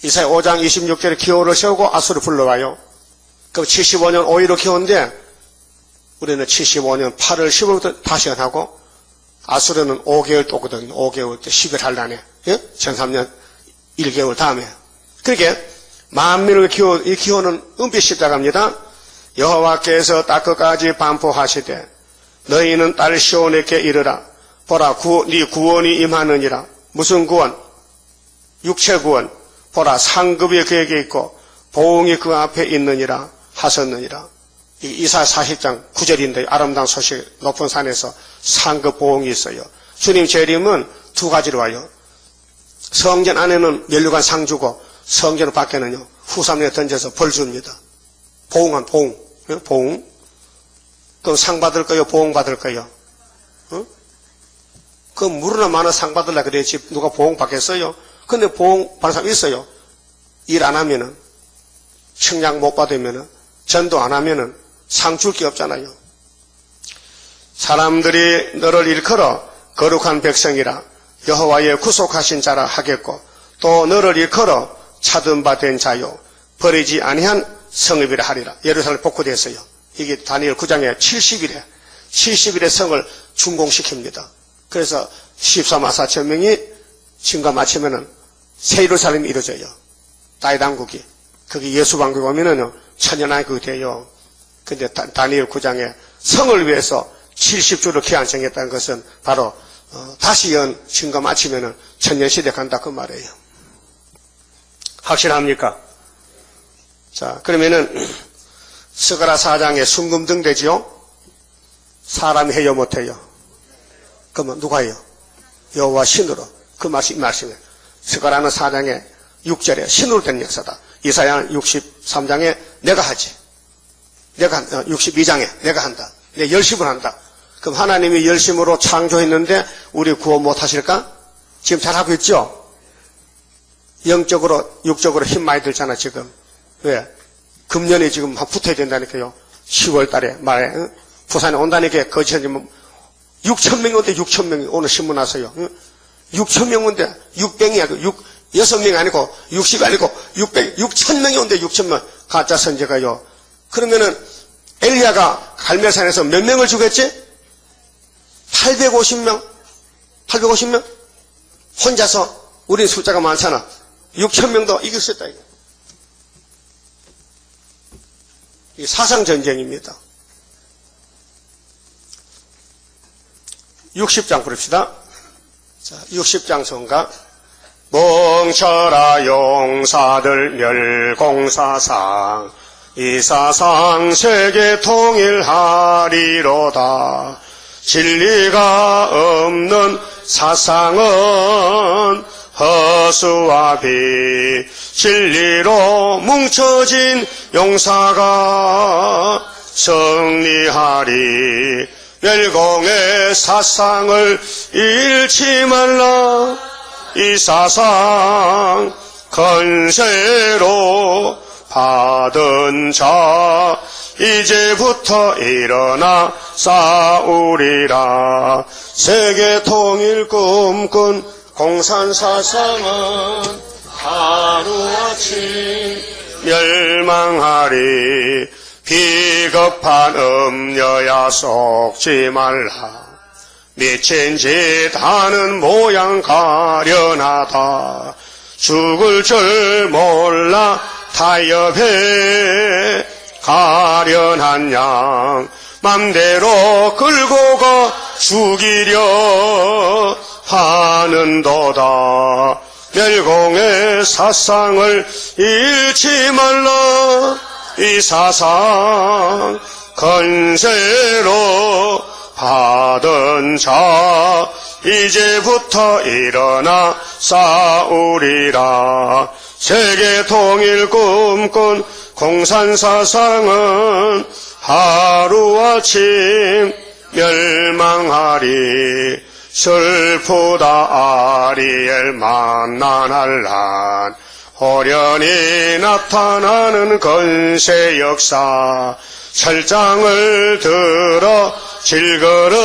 이사야 5장 26절에 기호를 세우고 아수를 불러와요. 그럼 75년 오히려 기호인데 우리는 75년 8월 10월부터 다시 하고 아수르는 5개월 또거든요. 5개월 때 10일 할라네. 예? 1003년 1개월 다음에. 그렇게 만민의 기호, 이 기호는 은빛 십자가입니다. 여호와께서 딱 끝까지 반포하시되 너희는 딸 시온에게 이르라. 보라 네 구원이 임하느니라. 무슨 구원? 육체 구원. 보라 상급이 그에게 있고 보응이 그 앞에 있느니라 하셨느니라. 이사야 40장 9절인데 아름다운 소식 높은 산에서 상급 보응이 있어요. 주님 재림은 두 가지로 와요. 성전 안에는 면류관 상 주고 성전 밖에는요 후삼에 던져서 벌 줍니다. 보응한 보응. 보응. 그럼 상 받을 거요 보응 받을 거요? 어? 그럼 무르나 많은 상 받으려 그랬지 누가 보응 받겠어요? 근데 보응 받는 사람 있어요. 일 안 하면은 청약 못 받으면은 전도 안 하면은 상 줄 게 없잖아요. 사람들이 너를 일컬어 거룩한 백성이라 여호와의 구속하신 자라 하겠고 또 너를 일컬어 찾은 바 된 자요 버리지 아니한 성읍이라 하리라. 예루살렘 복구됐어요. 이게 다니엘 9장에 70일에 성을 준공시킵니다. 그래서 14만 4천 명이 증거 마치면은 새 예루살렘이 이루어져요. 다윗왕국이. 거기 예수왕국이 오면은요 천년왕국이 돼요. 근데 다니엘 9장에 성을 위해서 70주를 기한 정했다는 것은 바로 다시 연 증거 마치면은 천년시대 간다 그 말이에요. 확실합니까? 자 그러면은 스가랴 4장에 순금등 되지요? 사람이 해요 못해요? 그러면 누가 해요? 여호와 신으로. 그 말씀이에요. 스가랴는 4장에 6절에 신으로 된 역사다. 이사야 63장에 내가 하지. 62장에 내가 한다. 내 열심을 한다. 그럼 하나님이 열심으로 창조했는데 우리 구원 못하실까? 지금 잘하고 있죠? 영적으로 육적으로 힘 많이 들잖아 지금. 왜? 금년에 지금 붙어야 된다니까요. 10월 달에 말에 부산에 온다니까 거치는 6,000명이 온대. 6,000명이 오늘 신문 왔어요. 6,000명 온대. 600이야. 6명이 아니고 60이 아니고 6,000명이 온대. 6,000명 가짜 선제가요. 그러면은 엘리야가 갈멜산에서 몇 명을 죽였지? 850명? 850명? 혼자서, 우린 숫자가 많잖아. 6,000명도 이길 수 있다. 이 사상전쟁입니다. 60장 부릅시다. 자, 60장 성가. 멍쳐라 용사들 멸공사상, 이 사상 세계 통일하리로다. 진리가 없는 사상은 허수아비, 진리로 뭉쳐진 용사가 승리하리. 멸공의 사상을 잃지 말라. 이 사상 건세로 받은 자 이제부터 일어나 싸우리라. 세계 통일 꿈꾼 공산사상은 하루아침 멸망하리. 비겁한 음녀야 속지 말라. 미친 짓 하는 모양 가련하다. 죽을 줄 몰라 타협해. 가련한 양 맘대로 끌고 가 죽이려 하는도다. 멸공의 사상을 잃지 말라. 이 사상 건세로 받은 자 이제부터 일어나 싸우리라. 세계 통일 꿈꾼 공산사상은 하루아침 멸망하리. 슬프다 아리엘 만난할란. 호련히 나타나는 건세 역사. 철장을 들어 질그릇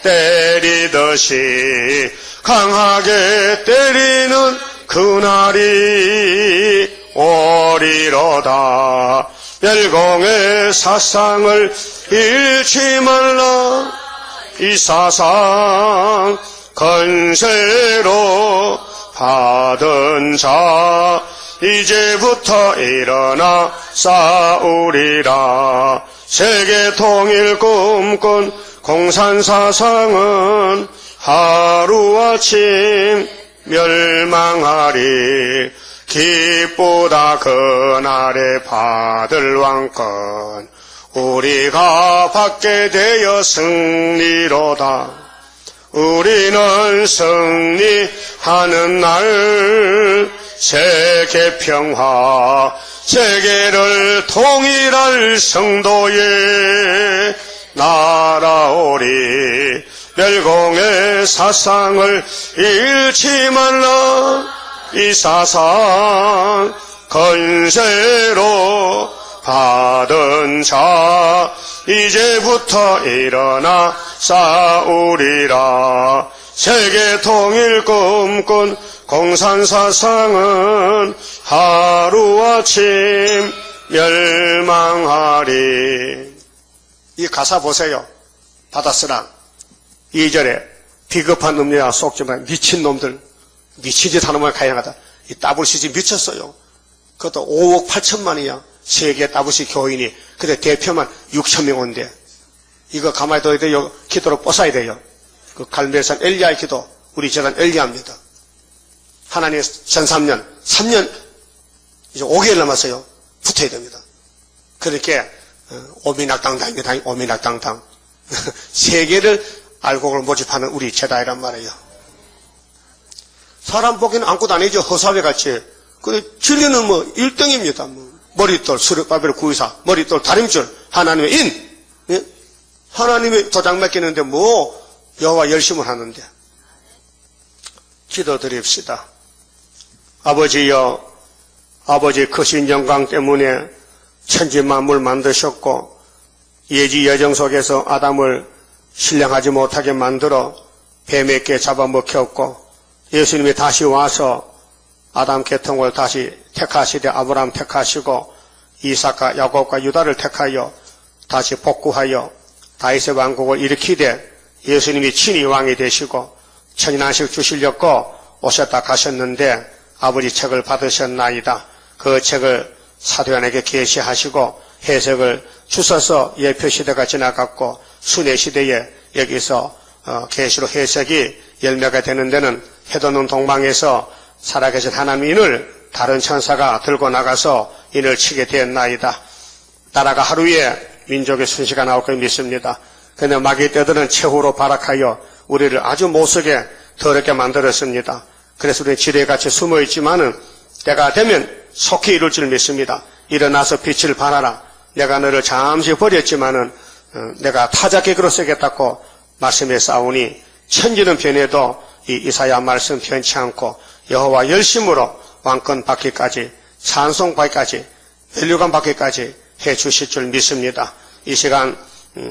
때리듯이 강하게 때리는 그날이 오리로다. 멸공의 사상을 잃지 말라. 이 사상 건세로 받은 자 이제부터 일어나 싸우리라. 세계 통일 꿈꾼 공산사상은 하루아침 멸망하리. 기쁘다 그날에 받을 왕권. 우리가 받게 되어 승리로다. 우리는 승리하는 날 세계 평화, 세계를 통일할 성도의 나라오리. 멸공의 사상을 잃지 말라. 이 사상 건세로 받은 자 이제부터 일어나 싸우리라. 세계 통일 꿈꾼 공산사상은 하루아침 멸망하리. 이 가사 보세요. 받았으나 2절에 비겁한 음녀야 속지만 미친놈들, 미친 짓 하는 말 가양하다. 이 WCG 미쳤어요. 그것도 5억 8천만이야. 세계 WCG 교인이. 근데 대표만 6,000명 온대. 이거 가만히 둬야 돼요. 기도로 뻗어야 돼요. 그 갈멜산 엘리야의 기도, 우리 재단 엘리야입니다. 하나님 전 3년 이제 5개월 남았어요. 붙어야 됩니다. 그렇게 오미낙당당입니다. 오미낙당당. 세계를 알곡을 모집하는 우리 제다이란 말이에요. 사람 보기에는 아무것도 아니죠. 허사회 같이. 근데 진리는 뭐 1등입니다. 머릿돌, 수르바벨 구의사, 머릿돌, 다림줄, 하나님의 인. 예? 하나님의 도장 맡기는데 뭐 여호와 열심을 하는데. 기도드립시다. 아버지여, 아버지 크신 영광 때문에 천지 만물 만드셨고 예지 여정 속에서 아담을 신령하지 못하게 만들어 뱀에게 잡아먹혔고 예수님이 다시 와서 아담 계통을 다시 택하시되 아브라함 택하시고 이삭과 야곱과 유다를 택하여 다시 복구하여 다윗의 왕국을 일으키되 예수님이 친히 왕이 되시고 천인한식 주시려고 오셨다 가셨는데 아버지 책을 받으셨나이다. 그 책을 사도연에게 계시하시고 해석을 주셔서 예표시대가 지나갔고 순회시대에 여기서 계시로 해석이 열매가 되는 데는 해돋는 동방에서 살아계신 하나님의 인을 다른 천사가 들고 나가서 인을 치게 되었나이다. 나라가 하루에 민족의 순시가 나올 걸 믿습니다. 그런데 마귀 떼들은 최후로 발악하여 우리를 아주 못쓰게 더럽게 만들었습니다. 그래서 우리는 지뢰같이 숨어있지만은 때가 되면 속히 이룰 줄 믿습니다. 일어나서 빛을 발하라. 내가 너를 잠시 버렸지만은 내가 타작객으로 쓰겠다고 말씀에 싸우니 천지는 변해도 이 이사야 말씀 변치 않고 여호와 열심으로 왕권 받기까지 찬송 받기까지 멸류관 받기까지 해주실 줄 믿습니다. 이 시간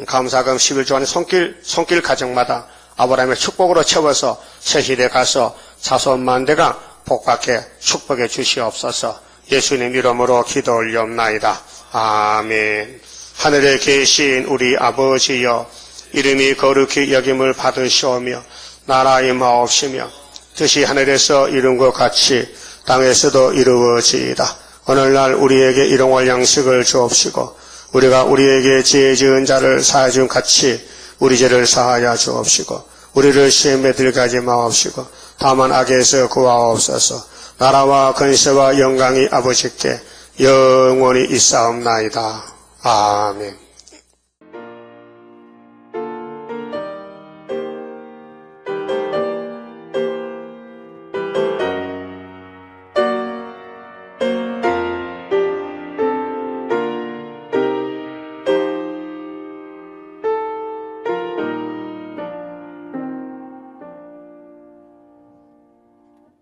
감사금 11조안의 손길 가정마다 아브라함의 축복으로 채워서 새시대에 가서 자손 만대가 복받게 축복해 주시옵소서. 예수님 이름으로 기도 올리옵나이다. 아멘. 하늘에 계신 우리 아버지여, 이름이 거룩히 여김을 받으시오며 나라 임하옵시며 뜻이 하늘에서 이룬 것 같이 땅에서도 이루어지이다. 오늘날 우리에게 일용할 양식을 주옵시고 우리가 우리에게 죄 지은 자를 사하여 준 같이 우리 죄를 사하여 주옵시고 우리를 시험에 들게 하지 마옵시고 다만 악에서 구하옵소서. 나라와 권세와 영광이 아버지께 영원히 있사옵나이다. 아멘.